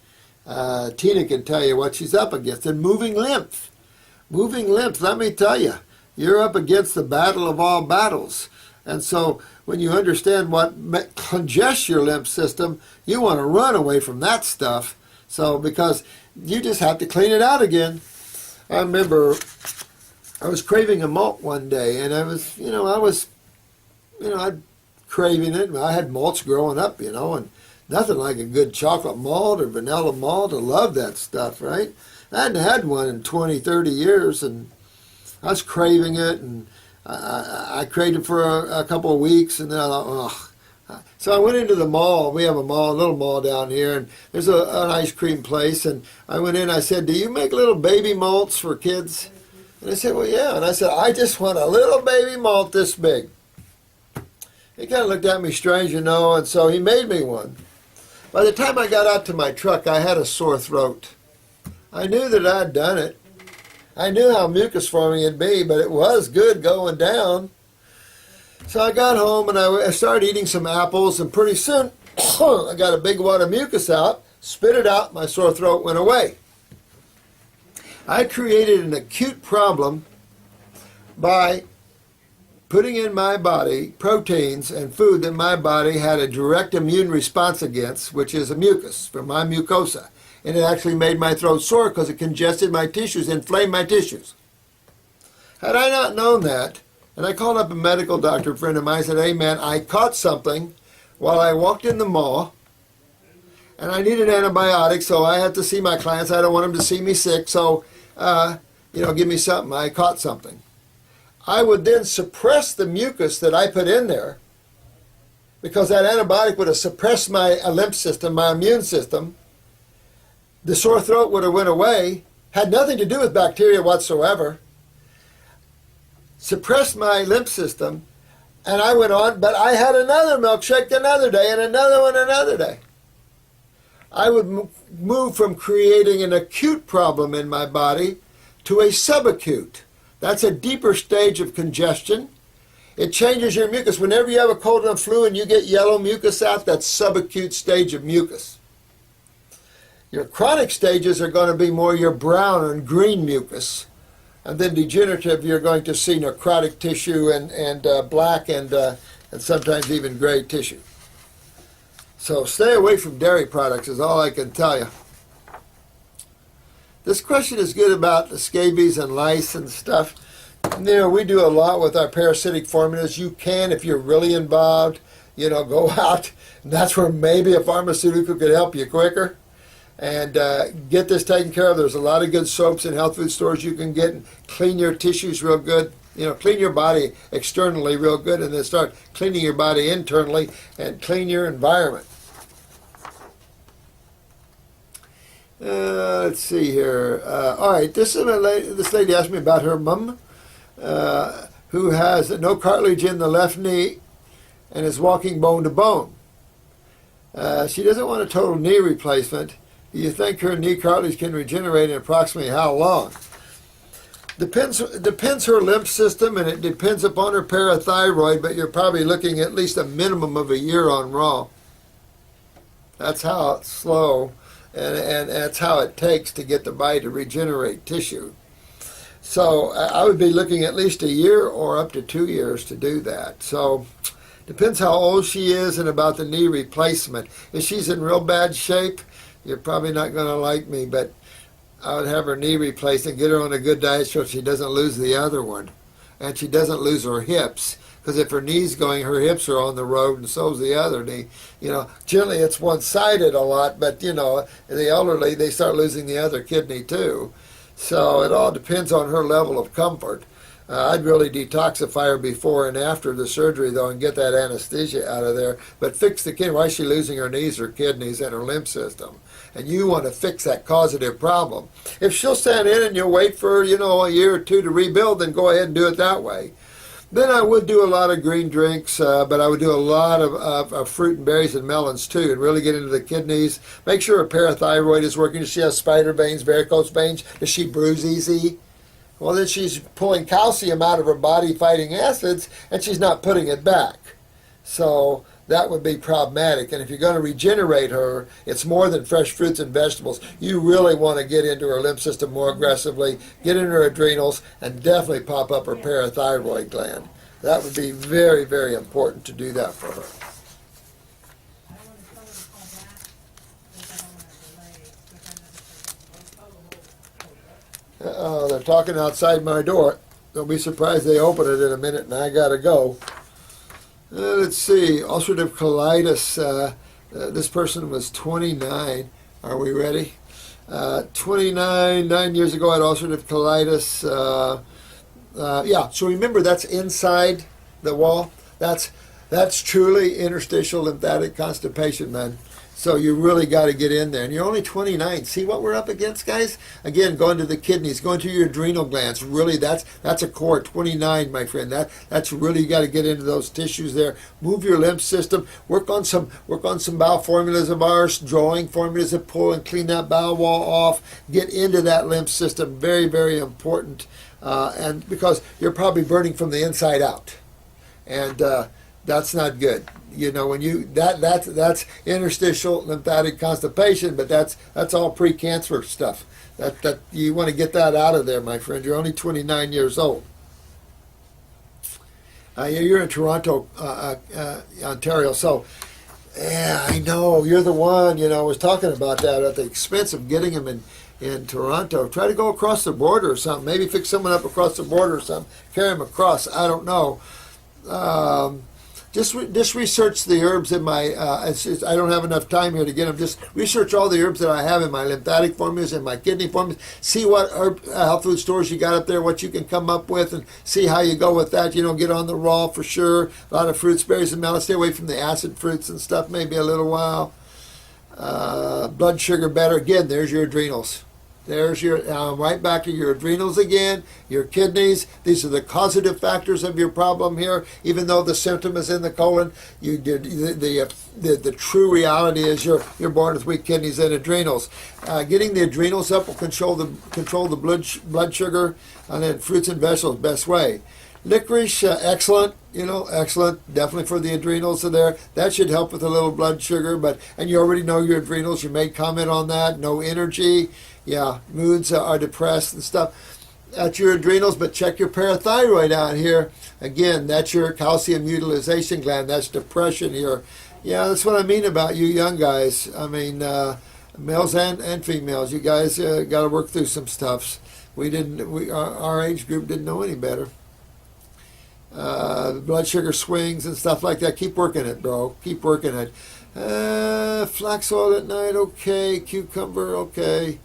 Tina can tell you what she's up against. And moving lymph. Moving lymph, let me tell you, you're up against the battle of all battles. And so when you understand what congests your lymph system, you want to run away from that stuff. So because you just have to clean it out again. I remember I was craving a malt one day, and I was craving it. I had malts growing up, and nothing like a good chocolate malt or vanilla malt. I love that stuff, right? I hadn't had one in 20, 30 years, and I was craving it, and I craved it for a couple of weeks, and then I thought, ugh. So I went into the mall. We have a little mall down here, and there's an ice cream place, and I went in. I said, "Do you make little baby malts for kids?" And they said, "Well, yeah." And I said, "I just want a little baby malt this big." He kind of looked at me strange, and so he made me one. By the time I got out to my truck, I had a sore throat. I knew that I'd done it. I knew how mucus forming it'd be, but it was good going down. So I got home and I started eating some apples, and pretty soon I got a big wad of mucus out, spit it out, my sore throat went away. I created an acute problem by putting in my body proteins and food that my body had a direct immune response against, which is a mucus from my mucosa. And it actually made my throat sore because it congested my tissues, inflamed my tissues. Had I not known that, and I called up a medical doctor friend of mine and said, "Hey man, I caught something while I walked in the mall, and I needed antibiotics, so I had to see my clients. I don't want them to see me sick, so, give me something. I caught something." I would then suppress the mucus that I put in there, because that antibiotic would have suppressed my lymph system, my immune system. The sore throat would have went away, had nothing to do with bacteria whatsoever, suppressed my lymph system, and I went on, but I had another milkshake another day and another one another day. I would move from creating an acute problem in my body to a subacute. That's a deeper stage of congestion. It changes your mucus. Whenever you have a cold and flu and you get yellow mucus out, that's subacute stage of mucus. Your chronic stages are going to be more your brown and green mucus. And then degenerative, you're going to see necrotic tissue and black and sometimes even gray tissue. So stay away from dairy products is all I can tell you. This question is good about the scabies and lice and stuff. We do a lot with our parasitic formulas. You can, if you're really involved, go out. And that's where maybe a pharmaceutical could help you quicker. and get this taken care of. There's a lot of good soaps in health food stores you can get and clean your tissues real good. Clean your body externally real good, and then start cleaning your body internally and clean your environment. Let's see here. All right, this lady asked me about her mom, who has no cartilage in the left knee and is walking bone to bone. She doesn't want a total knee replacement. Do you think her knee cartilage can regenerate in approximately how long? Depends her lymph system, and it depends upon her parathyroid, but you're probably looking at least a minimum of a year on raw. That's how it's slow, and that's how it takes to get the body to regenerate tissue. So I would be looking at least a year or up to 2 years to do that. So depends how old she is and about the knee replacement. If she's in real bad shape, you're probably not going to like me, but I would have her knee replaced and get her on a good diet so she doesn't lose the other one. And she doesn't lose her hips. Because if her knee's going, her hips are on the road, and so's the other knee. Generally it's one-sided a lot, but, the elderly, they start losing the other kidney too. So it all depends on her level of comfort. I'd really detoxify her before and after the surgery, though, and get that anesthesia out of there. But fix the kidney. Why is she losing her knees, her kidneys, and her lymph system? And you want to fix that causative problem. If she'll stand in and you'll wait for, a year or two to rebuild, then go ahead and do it that way. Then I would do a lot of green drinks, but I would do a lot of fruit and berries and melons too, and really get into the kidneys. Make sure her parathyroid is working. Does she have spider veins, varicose veins? Does she bruise easy? Well, then she's pulling calcium out of her body fighting acids, and she's not putting it back. So that would be problematic. And if you're going to regenerate her, it's more than fresh fruits and vegetables. You really want to get into her lymph system more aggressively, get into her adrenals, and definitely pop up her parathyroid gland. That would be very, very important to do that for her. They're talking outside my door. Don't be surprised they open it in a minute and I gotta go. Let's see, ulcerative colitis. This person was 29. Are we ready? 9 years ago I had ulcerative colitis. So remember, that's inside the wall. That's truly interstitial lymphatic constipation, man. So you really got to get in there. And you're only 29. See what we're up against, guys? Again, going to the kidneys, going to your adrenal glands. Really, that's a core 29, my friend. That's really, you got to get into those tissues there. Move your lymph system. Work on some bowel formulas of ours, drawing formulas that pull and clean that bowel wall off. Get into that lymph system. Very, very important. And because you're probably burning from the inside out. And that's not good. When that's interstitial lymphatic constipation, but that's all pre-cancer stuff. That you want to get that out of there, my friend. You're only 29 years old. You're in Toronto, Ontario. So, yeah, I know you're the one. I was talking about that at the expense of getting him in Toronto. Try to go across the border or something. Maybe fix someone up across the border or something. Carry him across. I don't know. Just research the herbs in my, I don't have enough time here to get them. Just research all the herbs that I have in my lymphatic formulas and my kidney formulas. See what herb, health food stores you got up there, what you can come up with, and see how you go with that. Get on the raw for sure. A lot of fruits, berries, and melons. Stay away from the acid fruits and stuff maybe a little while. Blood sugar better. Again, there's your adrenals. There's your, right back to your adrenals again, your kidneys. These are the causative factors of your problem here. Even though the symptom is in the colon, the true reality is you're born with weak kidneys and adrenals. Getting the adrenals up will control the blood sugar, and then fruits and vegetables, best way. Licorice, excellent, excellent, definitely for the adrenals are there. That should help with a little blood sugar, and you already know your adrenals. You made comment on that. No energy. Yeah, moods are depressed and stuff. That's your adrenals, but check your parathyroid out here. Again, that's your calcium utilization gland. That's depression here. Yeah, that's what I mean about you young guys. I mean, males and females. You guys got to work through some stuffs. Our age group didn't know any better. Blood sugar swings and stuff like that. Keep working it, bro. Keep working it. Flax oil at night, okay. Cucumber, okay.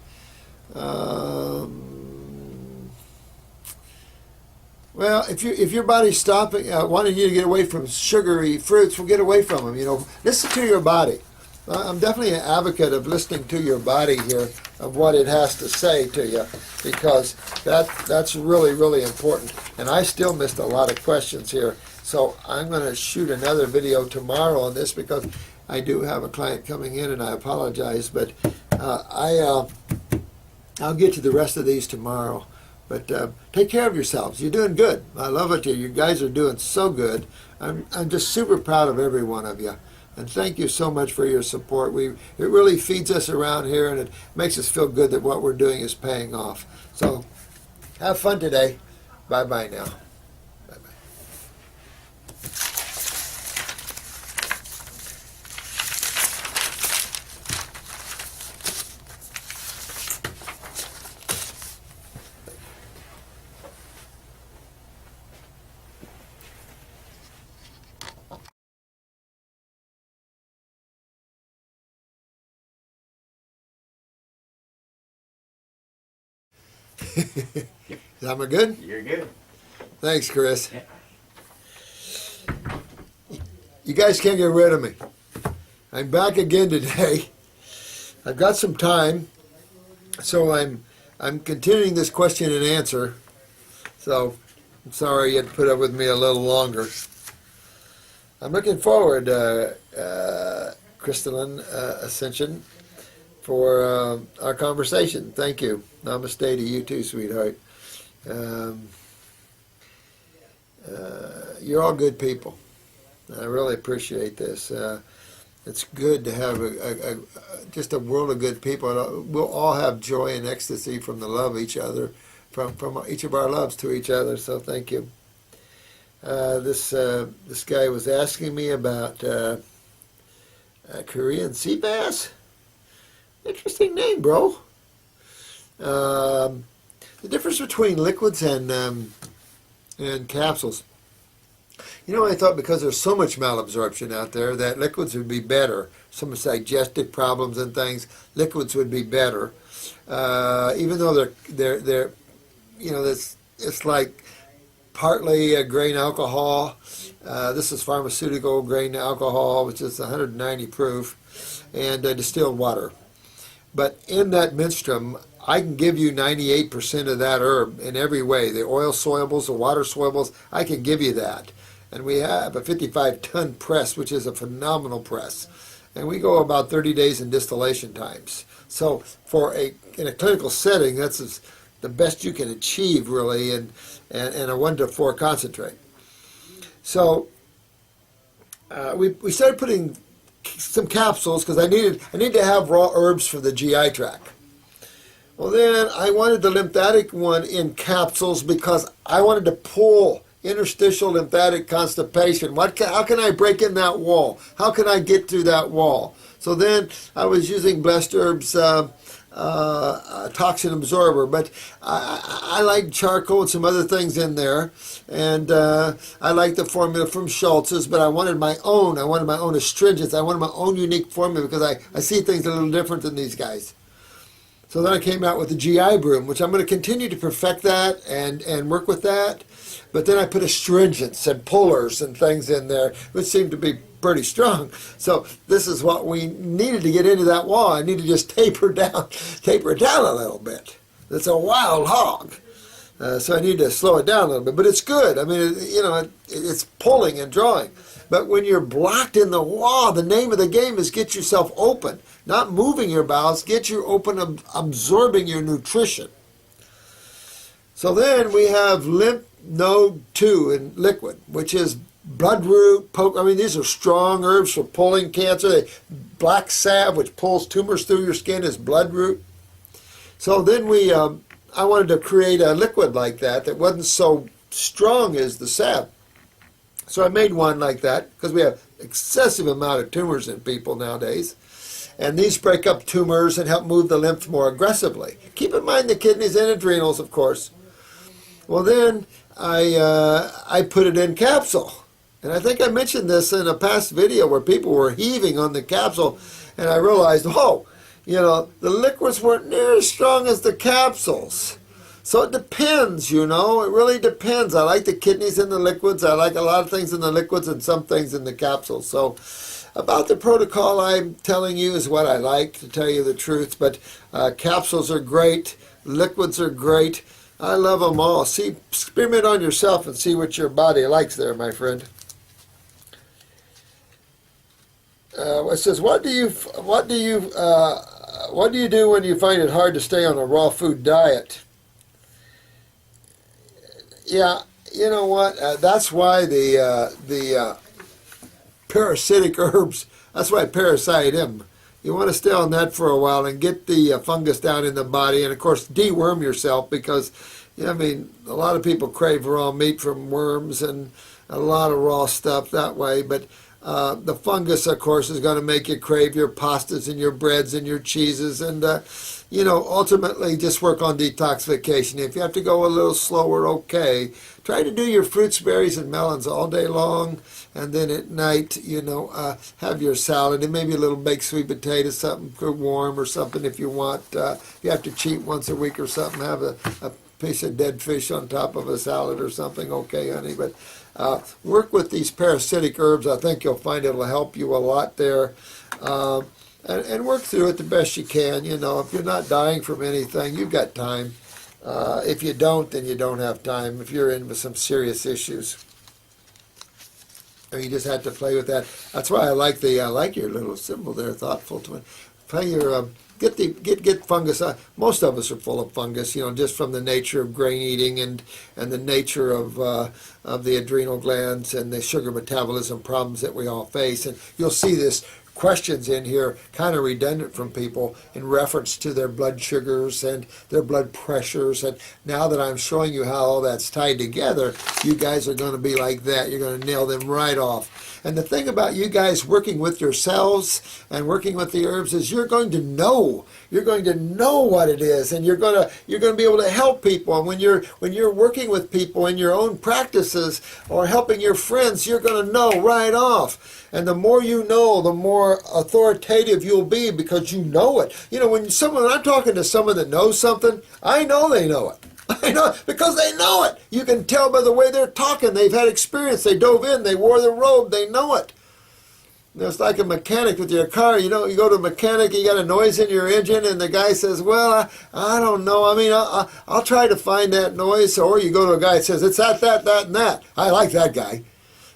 Well, if your body's stopping, wanting you to get away from sugary fruits, well, get away from them. Listen to your body. I'm definitely an advocate of listening to your body here, of what it has to say to you, because that's really, really important. And I still missed a lot of questions here, so I'm going to shoot another video tomorrow on this, because I do have a client coming in, and I apologize, but I'll get to the rest of these tomorrow. But take care of yourselves. You're doing good. I love it. You guys are doing so good. I'm just super proud of every one of you. And thank you so much for your support. It really feeds us around here, and it makes us feel good that what we're doing is paying off. So have fun today. Bye-bye now. Bye-bye. Am I good? You're good. Thanks, Chris. Yeah. You guys can't get rid of me. I'm back again today. I've got some time, so I'm continuing this question and answer. So I'm sorry you had to put up with me a little longer. I'm looking forward, Crystalline Ascension, for our conversation. Thank you. Namaste to you too, sweetheart. You're all good people. I really appreciate this. It's good to have just a world of good people. We'll all have joy and ecstasy from the love of each other, from each of our loves to each other. So thank you. This guy was asking me about Korean sea bass. Interesting name, bro. The difference between liquids and capsules. I thought because there's so much malabsorption out there that liquids would be better. Some digestive problems and things, liquids would be better. Even though they're it's like partly grain alcohol. This is pharmaceutical grain alcohol, which is 190 proof, and distilled water. But in that menstruum, I can give you 98% of that herb in every way. The oil solubles, the water solubles, I can give you that. And we have a 55-ton press, which is a phenomenal press. And we go about 30 days in distillation times. So in a clinical setting, that's the best you can achieve, really, and a 1-to-4 concentrate. So we started putting some capsules because I need to have raw herbs for the GI tract. Well, then I wanted the lymphatic one in capsules because I wanted to pull interstitial lymphatic constipation. How can I break in that wall? How can I get through that wall? So then I was using Blessed Herbs toxin absorber, but I like charcoal and some other things in there, and I like the formula from Schultz's, but I wanted my own. I wanted my own astringents. I wanted my own unique formula because I see things a little different than these guys. So then I came out with the GI Broom, which I'm going to continue to perfect that and work with that. But then I put astringents and pullers and things in there, which seemed to be pretty strong. So this is what we needed to get into that wall. I need to just taper down a little bit. It's a wild hog. So I need to slow it down a little bit. But it's good. I mean, it's pulling and drawing. But when you're blocked in the wall, the name of the game is get yourself open. Not moving your bowels, get you open, absorbing your nutrition. So then we have Lymph Node 2 in liquid, which is bloodroot, poke. I mean, these are strong herbs for pulling cancer. Black salve, which pulls tumors through your skin, is bloodroot. So then I wanted to create a liquid like that wasn't so strong as the salve. So I made one like that because we have excessive amount of tumors in people nowadays. And these break up tumors and help move the lymph more aggressively. Keep in mind the kidneys and adrenals, of course. Well, then I put it in capsule. And I think I mentioned this in a past video where people were heaving on the capsule, and I realized, oh, the liquids weren't near as strong as the capsules. So it depends, it really depends. I like the kidneys in the liquids. I like a lot of things in the liquids and some things in the capsules. So about the protocol I'm telling you is what I like, to tell you the truth. But capsules are great. Liquids are great. I love them all. See, experiment on yourself and see what your body likes there, my friend. It says, what do you do when you find it hard to stay on a raw food diet? Yeah, you know what? That's why the parasitic herbs. That's why Parasite-M. You want to stay on that for a while and get the fungus down in the body, and of course deworm yourself, because a lot of people crave raw meat from worms and a lot of raw stuff that way. But the fungus, of course, is going to make you crave your pastas and your breads and your cheeses, and ultimately just work on detoxification. If you have to go a little slower, okay. Try to do your fruits, berries, and melons all day long, and then at night, have your salad and maybe a little baked sweet potato, something warm or something if you want. If you have to cheat once a week or something, have a piece of dead fish on top of a salad or something, okay, honey. But work with these parasitic herbs. I think you'll find it'll help you a lot there. And work through it the best you can. If you're not dying from anything, you've got time. If you don't, then you don't have time. If you're in with some serious issues, you just have to play with that. That's why I like your little symbol there, thoughtful twin. Play your get fungus. Most of us are full of fungus, just from the nature of grain eating and the nature of the adrenal glands and the sugar metabolism problems that we all face. And you'll see this questions in here kind of redundant from people in reference to their blood sugars and their blood pressures. And now that I'm showing you how all that's tied together, you guys are going to be like that. You're going to nail them right off. And the thing about you guys working with yourselves and working with the herbs is you're going to know. You're going to know what it is, and you're going to be able to help people. And when you're working with people in your own practices or helping your friends, you're going to know right off. And the more you know, the more authoritative you'll be, because you know it. When I'm talking to someone that knows something, I know they know it. I know, because they know it. You can tell by the way they're talking. They've had experience. They dove in. They wore the robe. They know it. It's like a mechanic with your car. You go to a mechanic, you got a noise in your engine, and the guy says, well, I don't know. I'll try to find that noise. Or you go to a guy that says, it's that, and that. I like that guy.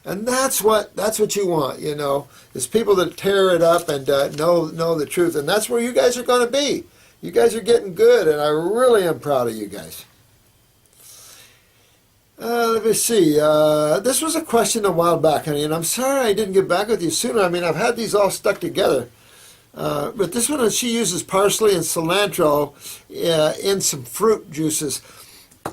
And that's what you want, is people that tear it up and know the truth. And that's where you guys are going to be. You guys are getting good, and I really am proud of you guys. Let me see. This was a question a while back, honey, and I'm sorry I didn't get back with you sooner. I've had these all stuck together. But this one, she uses parsley and cilantro in some fruit juices.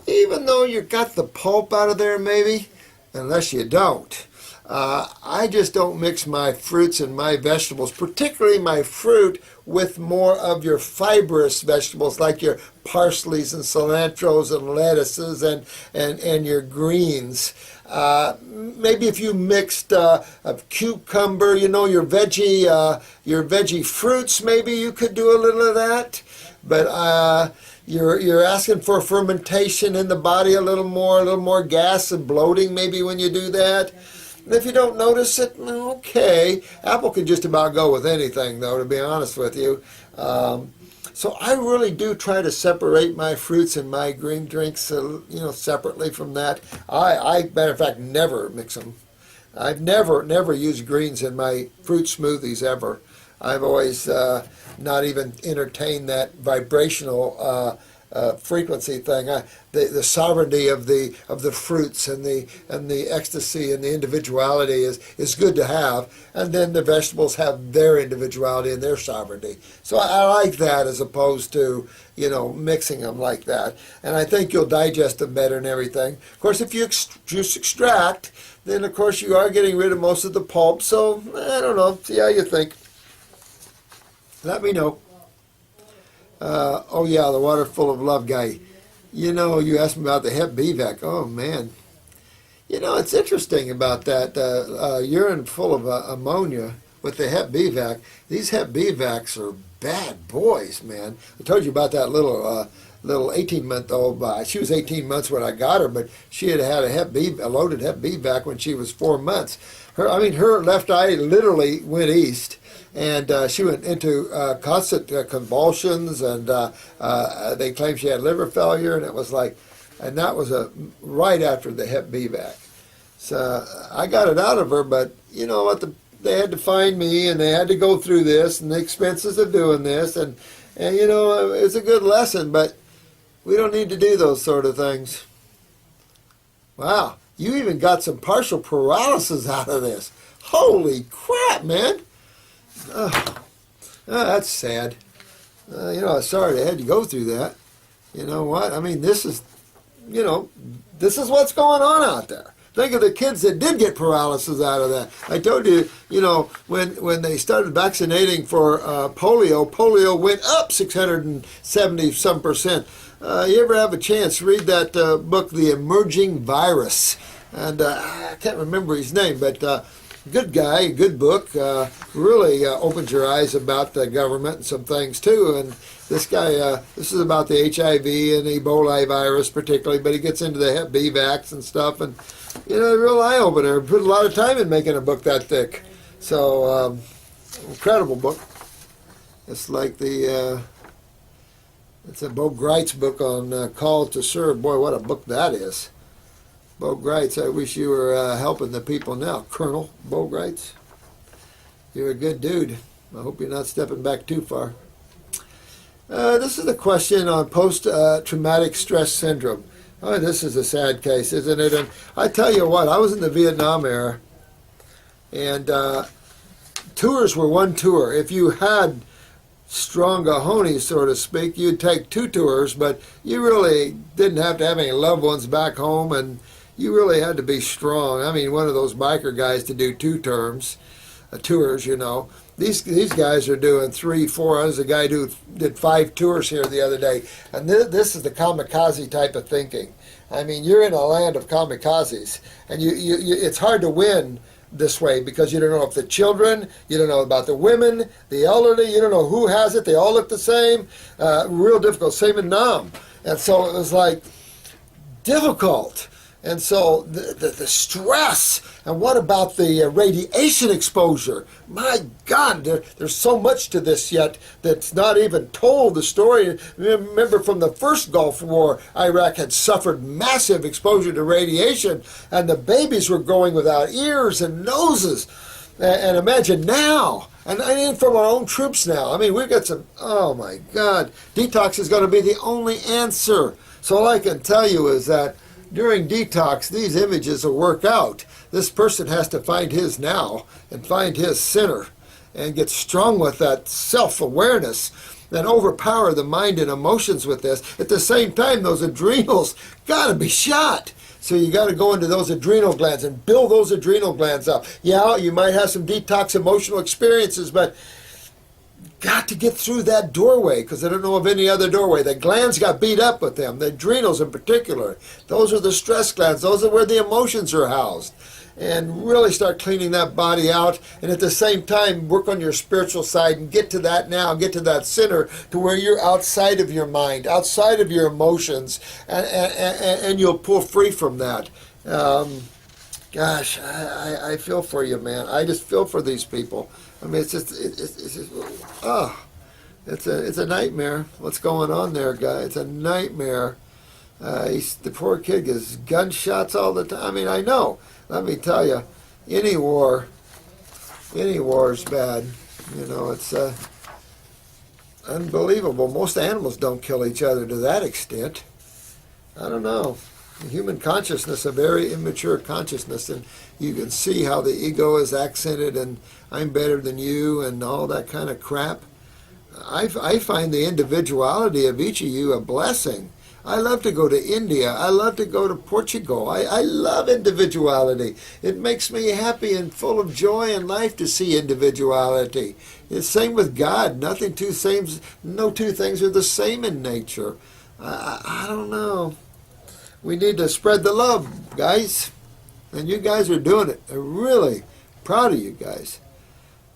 Even though you got the pulp out of there, maybe, unless you don't. I just don't mix my fruits and my vegetables, particularly my fruit, with more of your fibrous vegetables like your parsleys and cilantros and lettuces and your greens. Maybe if you mixed a cucumber, your veggie fruits, maybe you could do a little of that. But you're asking for fermentation in the body a little more gas and bloating maybe when you do that. And if you don't notice it, okay. Apple can just about go with anything, though, to be honest with you. So I really do try to separate my fruits and my green drinks, separately from that. I matter of fact, never mix them. I've never used greens in my fruit smoothies ever. I've always not even entertained that vibrational frequency thing. The sovereignty of the fruits and the ecstasy and the individuality is good to have, and then the vegetables have their individuality and their sovereignty. So I like that as opposed to mixing them like that. And I think you'll digest them better and everything. Of course, if you juice extract, then of course you are getting rid of most of the pulp. So I don't know. See how you think. Let me know. Oh yeah, the water full of love guy. You asked me about the Hep B vac. Oh man. You know, it's interesting about that urine full of ammonia with the Hep B vac. These Hep B vacs are bad boys, man. I told you about that little 18-month-old. She was 18 months when I got her, but she had had a loaded Hep B vac when she was 4 months. Her left eye literally went east, and she went into constant convulsions, and they claimed she had liver failure, and it was like, and that was right after the Hep B vac. So I got it out of her, but you know what? They had to find me, and they had to go through this, and the expenses of doing this, and you know, it's a good lesson, but we don't need to do those sort of things. Wow, you even got some partial paralysis out of this. Holy crap, man! That's sad. You know, sorry they had to go through that. You know what? I mean, this is what's going on out there. Think of the kids that did get paralysis out of that. I told you, you know, when they started vaccinating for polio went up 670-some%. You ever have a chance, read that book, The Emerging Virus. And I can't remember his name, but good guy, good book. Really opens your eyes about the government and some things, too. And this guy, this is about the HIV and Ebola virus particularly, but he gets into the Hep B vax and stuff. And, you know, a real eye-opener. Put a lot of time in making a book that thick. So, incredible book. It's like it's a Bo Greitz book on Call to Serve. Boy, what a book that is. Bo Greitz, I wish you were helping the people now. Colonel Bo Greitz. You're a good dude. I hope you're not stepping back too far. This is a question on post-traumatic stress syndrome. Oh, this is a sad case, isn't it? And I tell you what, I was in the Vietnam era, and tours were one tour. If you had strong cojones, so to speak, you'd take 2 tours, but you really didn't have to have any loved ones back home, and you really had to be strong. I mean, one of those biker guys to do 2 tours, you know. These guys are doing 3, 4. There's a guy who did 5 tours here the other day, and this is the kamikaze type of thinking. I mean, you're in a land of kamikazes, and you it's hard to win this way because you don't know if the children, you don't know about the women, the elderly, you don't know who has it. They all look the same. Real difficult. Same in Nam, and so it was like difficult. And so the stress, and what about the radiation exposure? My God, there's so much to this yet that's not even told. The story, remember from the first Gulf War, Iraq had suffered massive exposure to radiation, and the babies were growing without ears and noses. And imagine now, and even from our own troops now. I mean, we've got some, oh my God, detox is going to be the only answer. So all I can tell you is that during detox, these images will work out. This person has to find his now and find his center and get strong with that self-awareness and overpower the mind and emotions with this. At the same time, those adrenals got to be shot. So you got to go into those adrenal glands and build those adrenal glands up. Yeah, you might have some detox emotional experiences, but got to get through that doorway because I don't know of any other doorway. The glands got beat up with them, the adrenals in particular. Those are the stress glands. Those are where the emotions are housed. And really start cleaning that body out, and at the same time work on your spiritual side and get to that now, get to that center to where you're outside of your mind, outside of your emotions, and you'll pull free from that. Gosh, I feel for you, man. I just feel for these people. I mean, it's a nightmare. What's going on there, guy? It's a nightmare. The poor kid gets gunshots all the time. I mean, I know. Let me tell you, any war is bad. You know, it's unbelievable. Most animals don't kill each other to that extent. I don't know. Human consciousness, a very immature consciousness, and you can see how the ego is accented and I'm better than you and all that kind of crap. I find the individuality of each of you a blessing. I love to go to India. I love to go to Portugal. I love individuality. It makes me happy and full of joy in life to see individuality. It's same with God. No two things are the same in nature. I don't know. We need to spread the love, guys. And you guys are doing it. I'm really proud of you guys.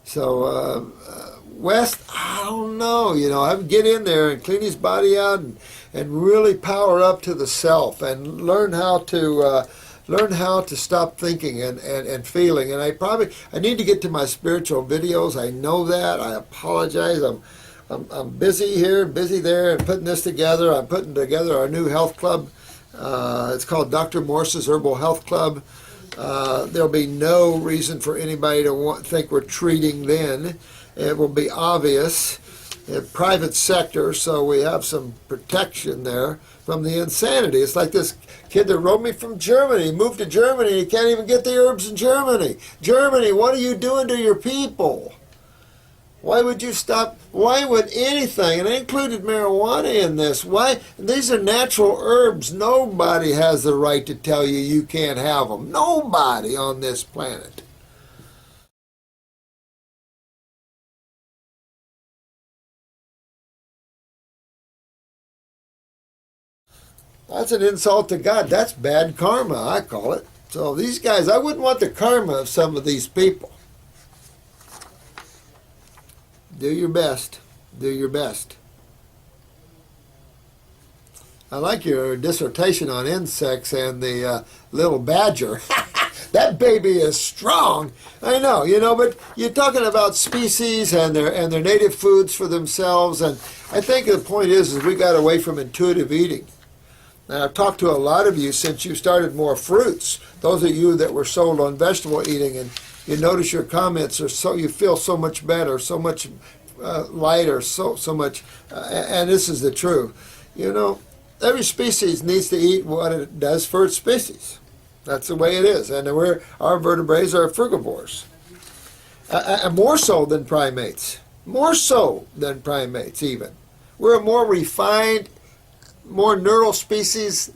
So, West, I don't know. I would get in there and clean his body out and really power up to the self and learn how to stop thinking and feeling. And I need to get to my spiritual videos. I know that. I apologize. I'm busy here, busy there, and putting this together. I'm putting together our new health club. It's called Dr. Morse's Herbal Health Club. There'll be no reason for anybody to think we're treating then. It will be obvious. Private sector, so we have some protection there from the insanity. It's like this kid that wrote me from Germany. He moved to Germany and he can't even get the herbs in Germany. Germany, what are you doing to your people? Why would you stop? Why would anything, and I included marijuana in this, why? These are natural herbs. Nobody has the right to tell you you can't have them. Nobody on this planet. That's an insult to God. That's bad karma, I call it. So these guys, I wouldn't want the karma of some of these people. Do your best. Do your best. I like your dissertation on insects and the little badger. That baby is strong. I know, but you're talking about species and their native foods for themselves. And I think the point is we got away from intuitive eating. Now, I've talked to a lot of you since you started more fruits. Those of you that were sold on vegetable eating, and you notice your comments are you feel so much better, so much lighter, so much, and this is the truth. Every species needs to eat what it does for its species. That's the way it is, and our vertebrates are frugivores, more so than primates, even. We're a more refined, more neural species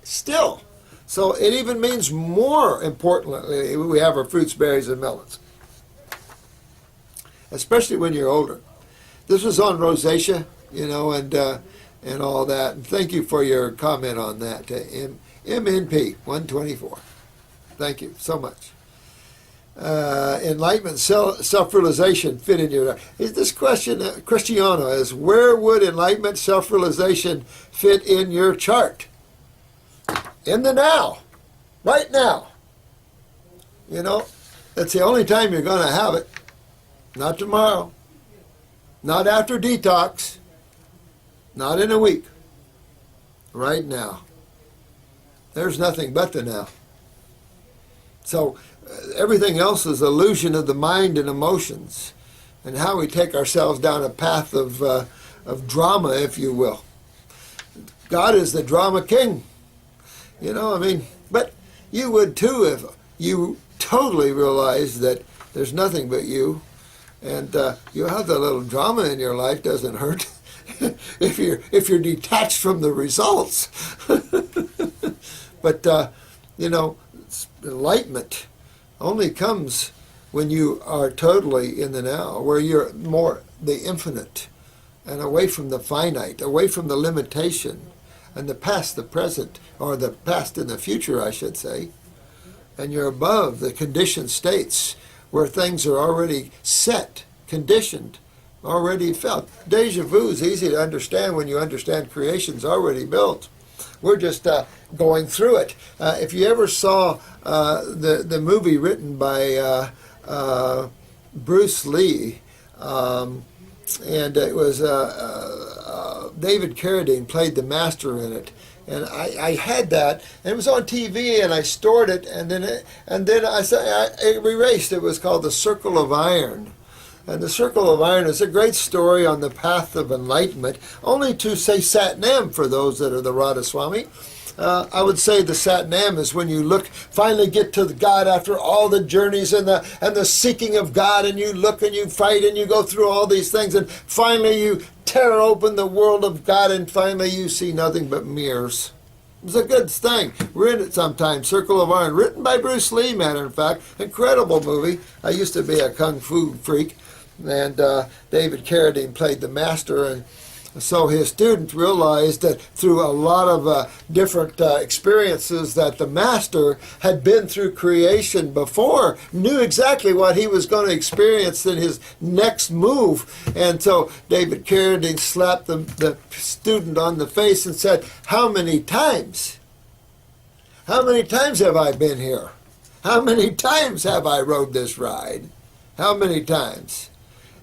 still. So it even means more importantly, we have our fruits, berries, and melons. Especially when you're older. This was on rosacea, and all that. And thank you for your comment on that, MNP 124. Thank you so much. Enlightenment, self-realization fit in your... This question, Cristiano, is where would enlightenment, self-realization fit in your chart? In the now. Right now. That's the only time you're going to have it. Not tomorrow. Not after detox. Not in a week. Right now. There's nothing but the now. So everything else is illusion of the mind and emotions, and how we take ourselves down a path of drama, if you will. God is the drama king. But you would too if you totally realized that there's nothing but you, and you have the little drama in your life doesn't hurt if you're detached from the results. But enlightenment only comes when you are totally in the now, where you're more the infinite and away from the finite, away from the limitation and the past, the present, or the past and the future, I should say. And you're above the conditioned states where things are already set, conditioned, already felt. Deja vu is easy to understand when you understand creation's already built. We're just going through it. If you ever saw the movie written by Bruce Lee, and it was David Carradine played the master in it, and I had that, and it was on TV, and I stored it, and then I erased it. It was called The Circle of Iron. And The Circle of Iron is a great story on the path of enlightenment, only to say Satnam for those that are the Radhaswami. I would say the Satnam is when you finally get to God after all the journeys and the seeking of God, and you look and you fight and you go through all these things, and finally you tear open the world of God, and finally you see nothing but mirrors. It's a good thing. We're in it sometimes. Circle of Iron, written by Bruce Lee, matter of fact. Incredible movie. I used to be a kung fu freak, and David Carradine played the master, and So his student realized that through a lot of different experiences that the master had been through creation before, knew exactly what he was going to experience in his next move. And so David Carradine slapped the student on the face and said, "How many times? How many times have I been here? How many times have I rode this ride? How many times?"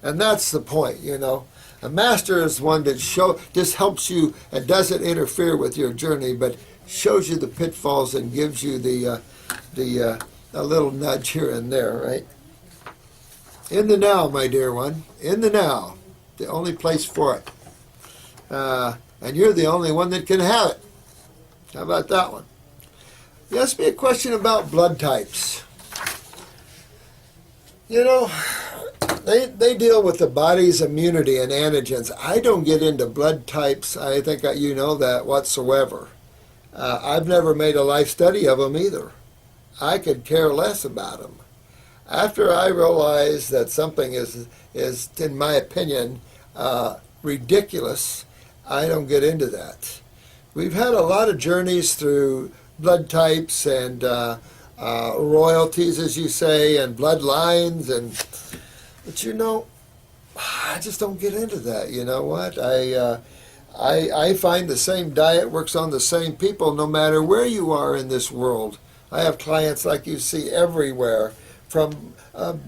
And that's the point, you know. A master is one that just helps you and doesn't interfere with your journey, but shows you the pitfalls and gives you a little nudge here and there, right? In the now, my dear one, in the now, the only place for it. And you're the only one that can have it. How about that one? You asked me a question about blood types. You know, they deal with the body's immunity and antigens. I don't get into blood types. I think you know that whatsoever. I've never made a life study of them either. I could care less about them. After I realize that something is in my opinion, ridiculous, I don't get into that. We've had a lot of journeys through blood types and royalties, as you say, and bloodlines, but you know, I just don't get into that. You know what? I find the same diet works on the same people no matter where you are in this world. I have clients like you see everywhere, from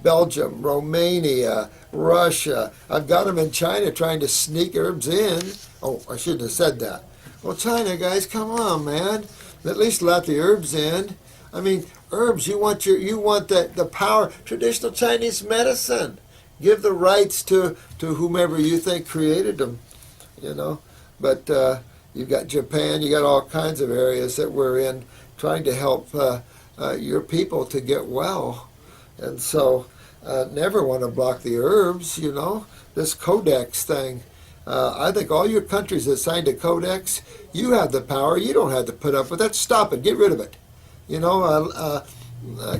Belgium, Romania, Russia. I've got them in China trying to sneak herbs in. Oh, I shouldn't have said that. Well, China guys, come on, man. At least let the herbs in. I mean, herbs. You want the power. Traditional Chinese medicine. Give the rights to whomever you think created them. You know, but you've got Japan. You got all kinds of areas that we're in trying to help your people to get well. And so, never want to block the herbs, you know. This codex thing, I think all your countries that signed a codex, you have the power. You don't have to put up with that. Stop it. Get rid of it. You know,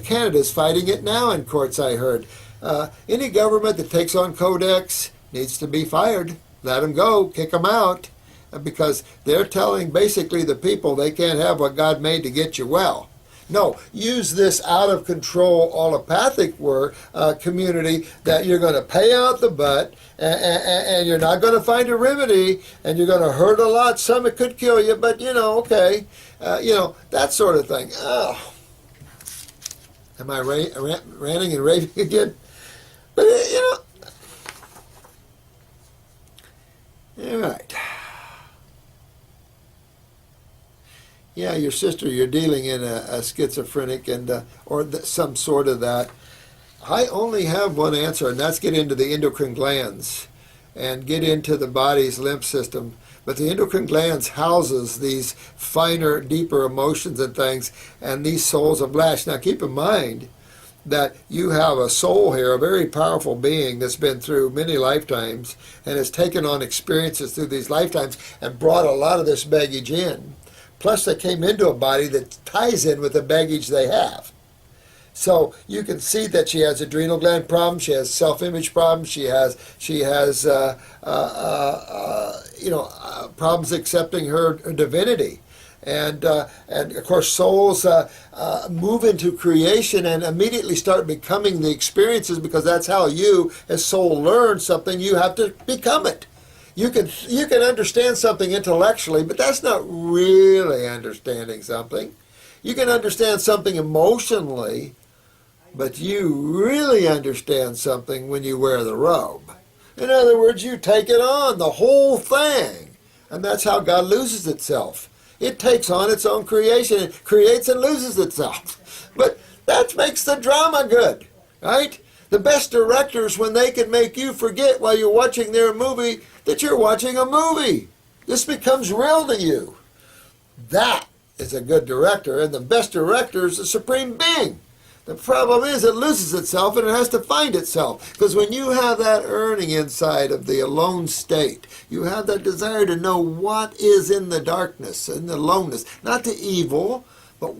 Canada's fighting it now in courts, I heard. Any government that takes on codex needs to be fired. Let them go. Kick them out. Because they're telling basically the people they can't have what God made to get you well. No, use this out-of-control allopathic community that you're going to pay out the butt and you're not going to find a remedy and you're going to hurt a lot. Some it could kill you, but, you know, okay. You know, that sort of thing. Oh. Am I ranting and raving again? But, you know. All right. Yeah, your sister, you're dealing in a schizophrenic and or some sort of that. I only have one answer, and that's get into the endocrine glands and get into the body's lymph system. But the endocrine glands houses these finer, deeper emotions and things, and these souls of lash. Now, keep in mind that you have a soul here, a very powerful being that's been through many lifetimes and has taken on experiences through these lifetimes and brought a lot of this baggage in. Plus, they came into a body that ties in with the baggage they have. So you can see that she has adrenal gland problems, she has self-image problems, she has problems accepting her divinity. And of course, souls move into creation and immediately start becoming the experiences, because that's how you, as soul, learn something. You have to become it. You can understand something intellectually, but that's not really understanding something. You can understand something emotionally, but you really understand something when you wear the robe. In other words, you take it on, the whole thing. And that's how God loses itself. It takes on its own creation. It creates and loses itself. But that makes the drama good, right? The best directors, when they can make you forget while you're watching their movie that you're watching a movie. This becomes real to you. That is a good director, and the best director is the Supreme Being. The problem is it loses itself and it has to find itself. Because when you have that yearning inside of the alone state, you have that desire to know what is in the darkness, in the aloneness. Not the evil, but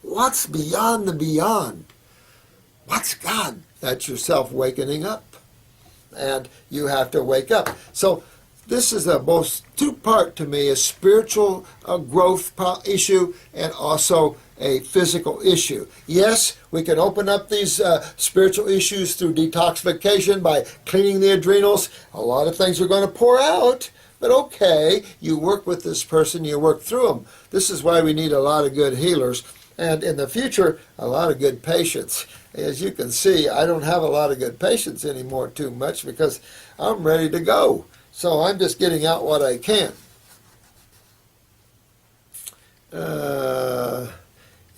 what's beyond the beyond. What's God? That's yourself wakening up. And you have to wake up. So this is a both two-part to me, a spiritual growth issue and also a physical issue. Yes, we can open up these spiritual issues through detoxification by cleaning the adrenals. A lot of things are going to pour out, but okay, you work with this person, you work through them. This is why we need a lot of good healers, and in the future, a lot of good patients. As you can see, I don't have a lot of good patients anymore too much because I'm ready to go. So I'm just getting out what I can.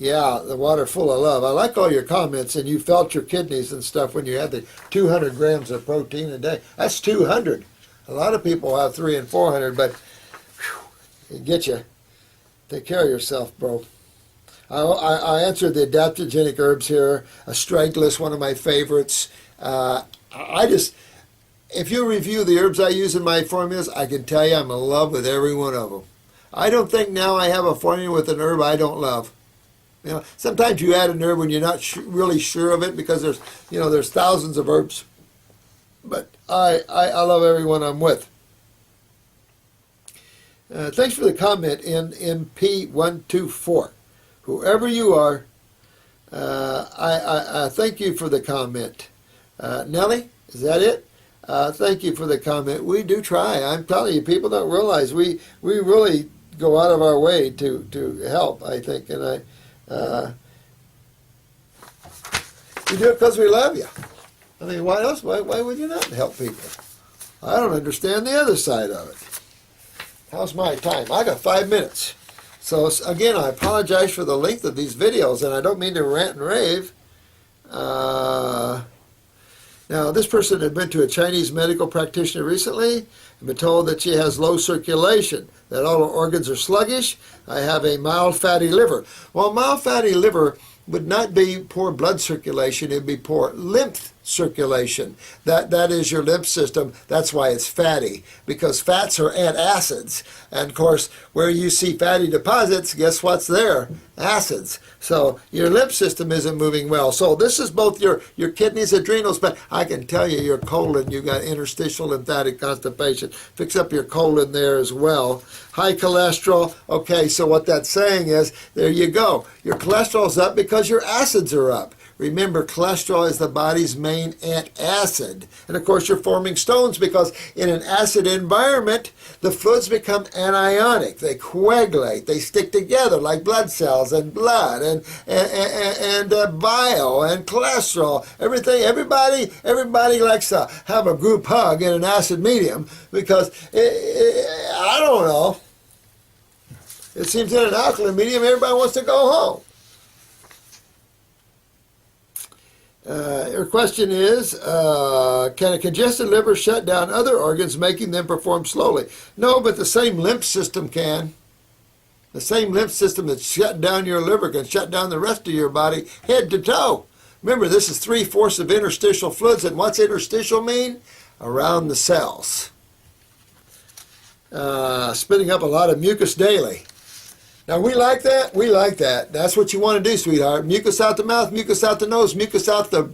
Yeah, the water full of love. I like all your comments, and you felt your kidneys and stuff when you had the 200 grams of protein a day. That's 200. A lot of people have 300 and 400, but whew, it get you. Take care of yourself, bro. I answered the adaptogenic herbs here. Astragalus, one of my favorites. If you review the herbs I use in my formulas, I can tell you I'm in love with every one of them. I don't think now I have a formula with an herb I don't love. You know, sometimes you add an herb when you're not really sure of it because there's thousands of herbs. But I love every one I'm with. Thanks for the comment in MP124. Whoever you are, I thank you for the comment. Nellie, is that it? Thank you for the comment. We do try. I'm telling you, people don't realize we really go out of our way to help, I think. And we do it because we love you. I mean, why else? Why would you not help people? I don't understand the other side of it. How's my time? I got 5 minutes. So, again, I apologize for the length of these videos, and I don't mean to rant and rave. Now, this person had been to a Chinese medical practitioner recently and been told that she has low circulation, that all her organs are sluggish. I have a mild fatty liver. Well, mild fatty liver would not be poor blood circulation, it would be poor lymph circulation. That is your lymph system. That's why it's fatty, because fats are antacids. And of course, where you see fatty deposits, guess what's there? Acids. So your lymph system isn't moving well. So this is both your kidneys, adrenals, but I can tell you your colon, you got interstitial lymphatic constipation. Fix up your colon there as well. High cholesterol. Okay, so what that's saying is, there you go. Your cholesterol's up because your acids are up. Remember, cholesterol is the body's main antacid. And of course, you're forming stones because in an acid environment, the fluids become anionic. They coagulate. They stick together like blood cells and blood and bile and cholesterol. Everything. Everybody likes to have a group hug in an acid medium because, I don't know. It seems in an alkaline medium, everybody wants to go home. Her question is, can a congested liver shut down other organs, making them perform slowly? No, but the same lymph system can. The same lymph system that shut down your liver can shut down the rest of your body, head to toe. Remember, this is 3/4 of interstitial fluids, and what's interstitial mean? Around the cells. Spitting up a lot of mucus daily. Now, we like that. We like that. That's what you want to do, sweetheart. Mucus out the mouth, mucus out the nose, mucus out the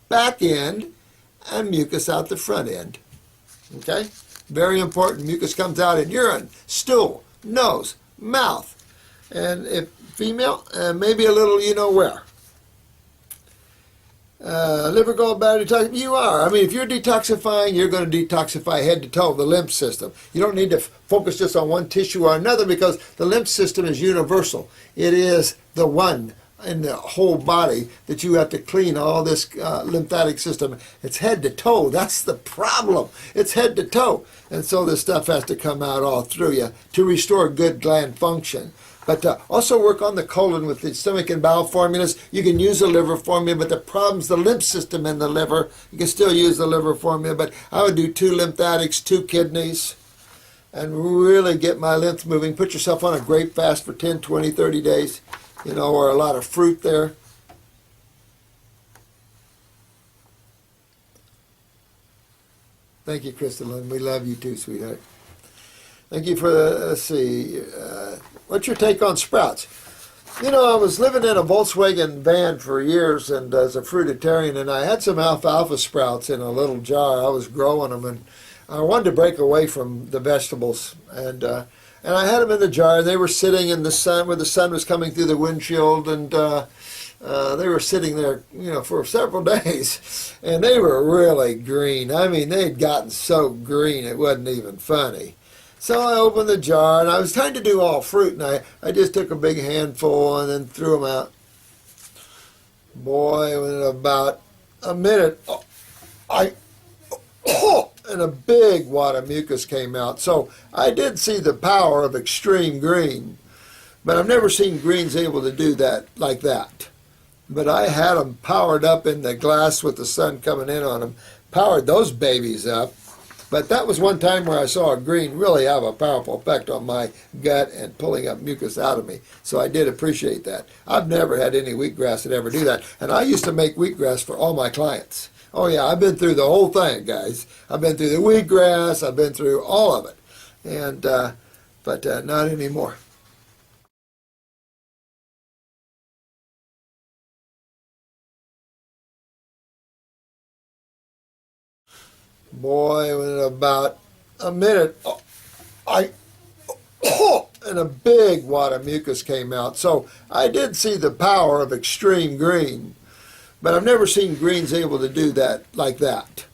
back end, and mucus out the front end. Okay? Very important. Mucus comes out in urine, stool, nose, mouth. And if female, maybe a little you know where. Liver gallbladder detox, you are. I mean, if you're detoxifying, you're going to detoxify head to toe, the lymph system. You don't need to focus just on one tissue or another because the lymph system is universal. It is the one in the whole body that you have to clean all this lymphatic system. It's head to toe. That's the problem. It's head to toe. And so this stuff has to come out all through you to restore good gland function. But also work on the colon with the stomach and bowel formulas. You can use the liver formula, but the problem's the lymph system in the liver. You can still use the liver formula, but I would do 2 lymphatics, 2 kidneys, and really get my lymph moving. Put yourself on a grape fast for 10, 20, 30 days, or a lot of fruit there. Thank you, Crystalline. We love you too, sweetheart. Thank you for let's see, what's your take on sprouts? I was living in a Volkswagen van for years and as a fruitarian, and I had some alfalfa sprouts in a little jar. I was growing them, and I wanted to break away from the vegetables, and I had them in the jar. They were sitting in the sun where the sun was coming through the windshield, and they were sitting there, for several days, and they were really green. I mean, they had gotten so green it wasn't even funny. So I opened the jar, and I was trying to do all fruit, and I just took a big handful and then threw them out. Boy, in about a minute, and a big wad of mucus came out. So I did see the power of extreme green, but I've never seen greens able to do that like that. But I had them powered up in the glass with the sun coming in on them, powered those babies up. But that was one time where I saw a green really have a powerful effect on my gut and pulling up mucus out of me. So I did appreciate that. I've never had any wheatgrass that ever do that. And I used to make wheatgrass for all my clients. Oh yeah, I've been through the whole thing, guys. I've been through the wheatgrass. I've been through all of it. And but not anymore. Boy, in about a minute, and a big wad of mucus came out. So I did see the power of extreme green, but I've never seen greens able to do that like that.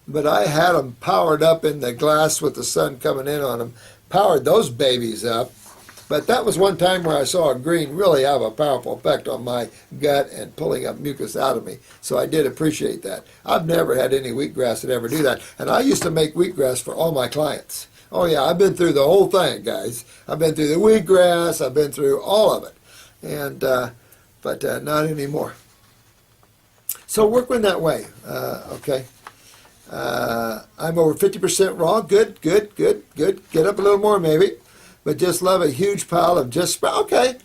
But I had them powered up in the glass with the sun coming in on them, powered those babies up. But that was one time where I saw a green really have a powerful effect on my gut and pulling up mucus out of me. So I did appreciate that. I've never had any wheatgrass that ever do that. And I used to make wheatgrass for all my clients. Oh yeah, I've been through the whole thing, guys. I've been through the wheatgrass. I've been through all of it. And but not anymore. So work in that way, okay? I'm over 50% raw. Good. Get up a little more maybe. But just love a huge pile of just sprout. Okay,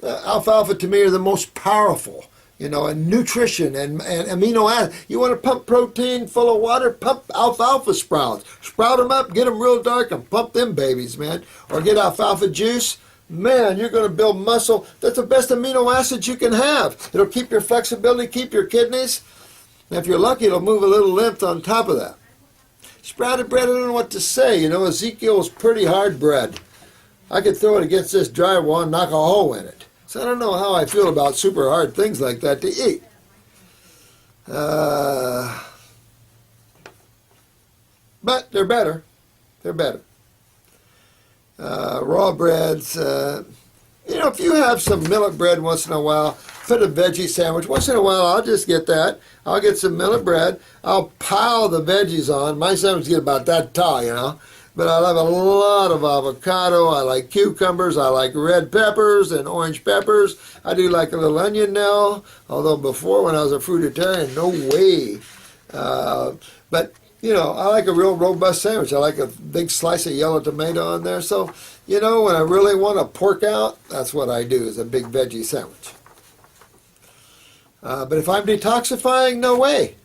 alfalfa to me are the most powerful, in nutrition and amino acids. You want to pump protein full of water, pump alfalfa sprouts. Sprout them up, get them real dark, and pump them babies, man. Or get alfalfa juice. Man, you're going to build muscle. That's the best amino acids you can have. It'll keep your flexibility, keep your kidneys. And if you're lucky, it'll move a little lymph on top of that. Sprouted bread, I don't know what to say. Ezekiel's pretty hard bread. I could throw it against this drywall and knock a hole in it. So I don't know how I feel about super hard things like that to eat. But they're better. They're better. Raw breads. If you have some millet bread once in a while, put a veggie sandwich. Once in a while, I'll just get that. I'll get some millet bread. I'll pile the veggies on. My sandwiches get about that tall, But I love a lot of avocado. I like cucumbers. I like red peppers and orange peppers. I do like a little onion now. Although before, when I was a fruitarian, no way. But I like a real robust sandwich. I like a big slice of yellow tomato on there. So, when I really want to pork out, that's what I do, is a big veggie sandwich. But if I'm detoxifying, no way.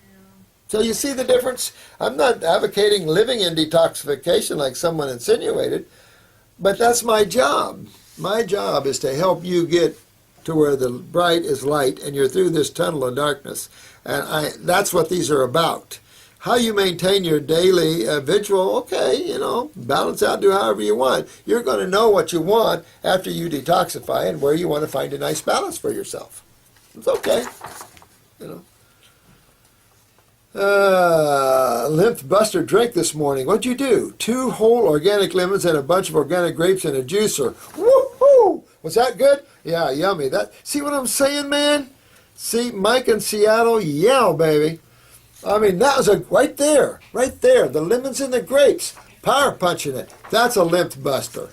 So you see the difference? I'm not advocating living in detoxification like someone insinuated, but that's my job. My job is to help you get to where the bright is light and you're through this tunnel of darkness. And that's what these are about. How you maintain your daily vigil, okay, balance out, do however you want. You're going to know what you want after you detoxify and where you want to find a nice balance for yourself. It's okay, Lymph buster drink this morning. What'd you do? 2 whole organic lemons and a bunch of organic grapes in a juicer. Woohoo! Was that good? Yeah, yummy. See what I'm saying, man? See, Mike in Seattle, yeah, baby. I mean, that was right there. The lemons and the grapes. Power punching it. That's a lymph buster.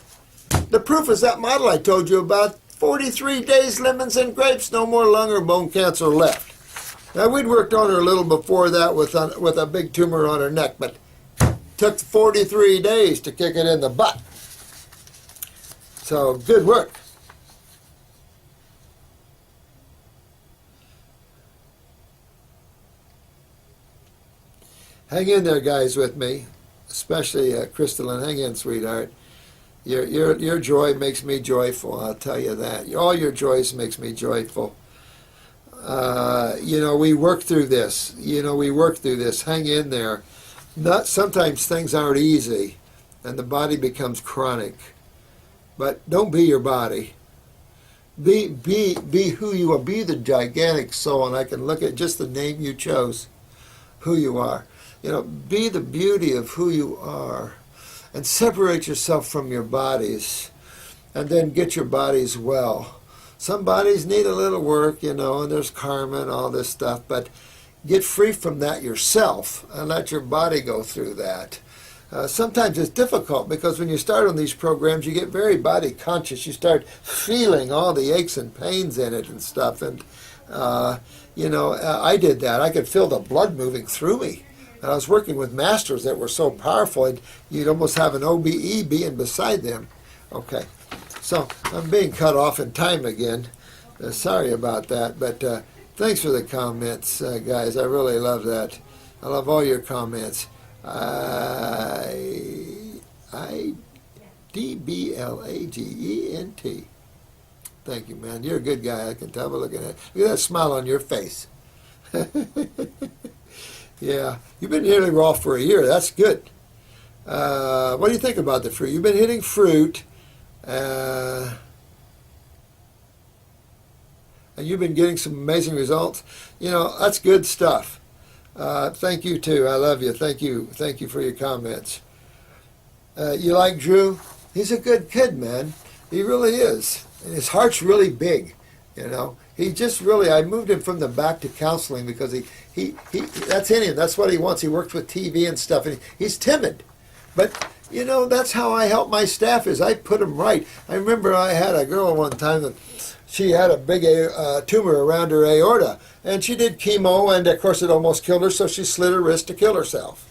The proof is that model I told you about. 43 days, lemons and grapes, no more lung or bone cancer left. Now, we'd worked on her a little before that with a big tumor on her neck, but took 43 days to kick it in the butt. So, good work. Hang in there, guys, with me, especially Crystalline. Hang in, sweetheart. Your joy makes me joyful, I'll tell you that. All your joys makes me joyful. We work through this. Hang in there. Not sometimes things aren't easy, and the body becomes chronic. But don't be your body. Be who you are. Be the gigantic soul, and I can look at just the name you chose, who you are. You know, be the beauty of who you are, and separate yourself from your bodies, and then get your bodies well. Some bodies need a little work, you know, and there's karma and all this stuff, but get free from that yourself and let your body go through that. Sometimes it's difficult because when you start on these programs, you get very body conscious. You start feeling all the aches and pains in it and stuff. And, I did that. I could feel the blood moving through me. And I was working with masters that were so powerful, and you'd almost have an OBE being beside them. Okay, so I'm being cut off in time again. Sorry about that, but thanks for the comments, guys. I really love that. I love all your comments. IDBLAGENT. Thank you, man. You're a good guy. I can tell by looking at it. Look at that smile on your face. Yeah, you've been hitting raw for a year. That's good. What do you think about the fruit? You've been hitting fruit, and you've been getting some amazing results. You know, that's good stuff. Thank you too. I love you. Thank you. Thank you for your comments. You like Drew? He's a good kid, man. He really is. And his heart's really big. You know, he just really. I moved him from the back to counseling because he that's in him. That's what he wants. He works with TV and stuff, and he's timid. But you know, that's how I help my staff. Is I put them right. I remember I had a girl one time that. She had a big tumor around her aorta, and she did chemo, and of course it almost killed her, so she slit her wrist to kill herself.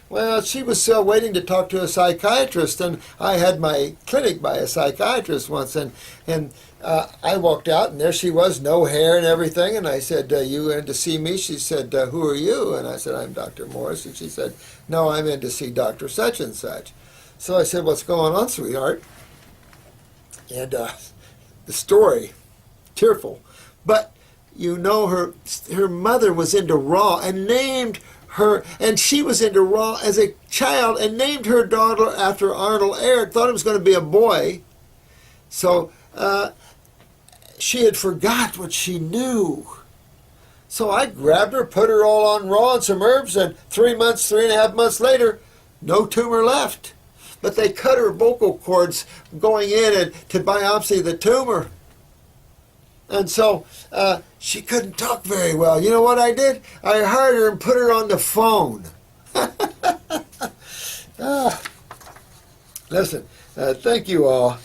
Well, she was still waiting to talk to a psychiatrist, and I had my clinic by a psychiatrist once, and I walked out, and there she was, no hair and everything, and I said, you in to see me? She said, who are you? And I said, I'm Dr. Morris, and she said, no, I'm in to see Dr. Such and Such. So I said, what's going on, sweetheart? And the story, tearful, but you know her mother was into Raw and named her, and she was into Raw as a child and named her daughter after Arnold Ehret, thought it was going to be a boy. So she had forgot what she knew. So I grabbed her, put her all on Raw and some herbs, and 3.5 months later, no tumor left. But they cut her vocal cords going in and to biopsy the tumor. And so she couldn't talk very well. You know what I did? I hired her and put her on the phone. Listen, thank you all.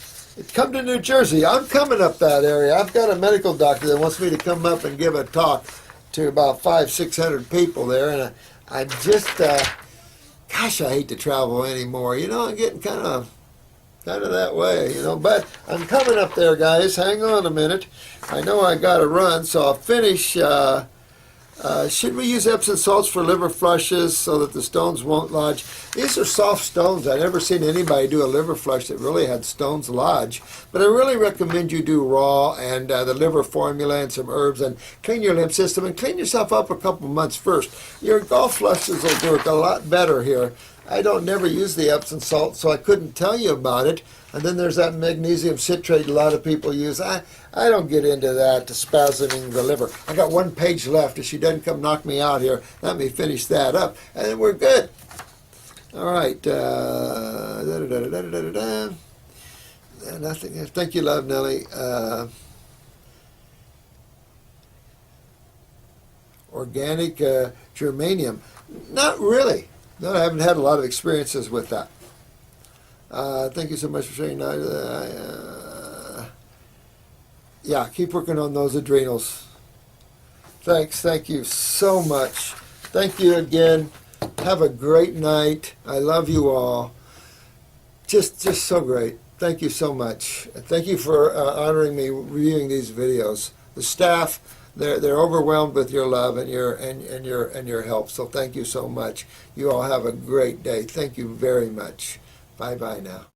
Come to New Jersey. I'm coming up that area. I've got a medical doctor that wants me to come up and give a talk to about 500-600 people there. And I just, gosh, I hate to travel anymore. You know, I'm getting kind of that way, you know. But I'm coming up there, guys. Hang on a minute. I know I got to run, so I'll finish. Should we use Epsom salts for liver flushes so that the stones won't lodge? These are soft stones. I've never seen anybody do a liver flush that really had stones lodge. But I really recommend you do raw and the liver formula and some herbs and clean your lymph system and clean yourself up a couple months first. Your gulf flushes will work a lot better here. I don't never use the Epsom salt, so I couldn't tell you about it. And then there's that magnesium citrate a lot of people use. I don't get into that, spasming the liver. I got one page left. If she doesn't come knock me out here, let me finish that up, and then we're good. All right. Nothing. Thank you, love, Nellie. Organic germanium. Not really. No, I haven't had a lot of experiences with that. Thank you so much for sharing that. Yeah, keep working on those adrenals. Thanks. Thank you so much. Thank you again. Have a great night. I love you all. Just so great. Thank you so much. Thank you for honoring me reviewing these videos. The staff, they're overwhelmed with your love and your help. So thank you so much. You all have a great day. Thank you very much. Bye-bye now.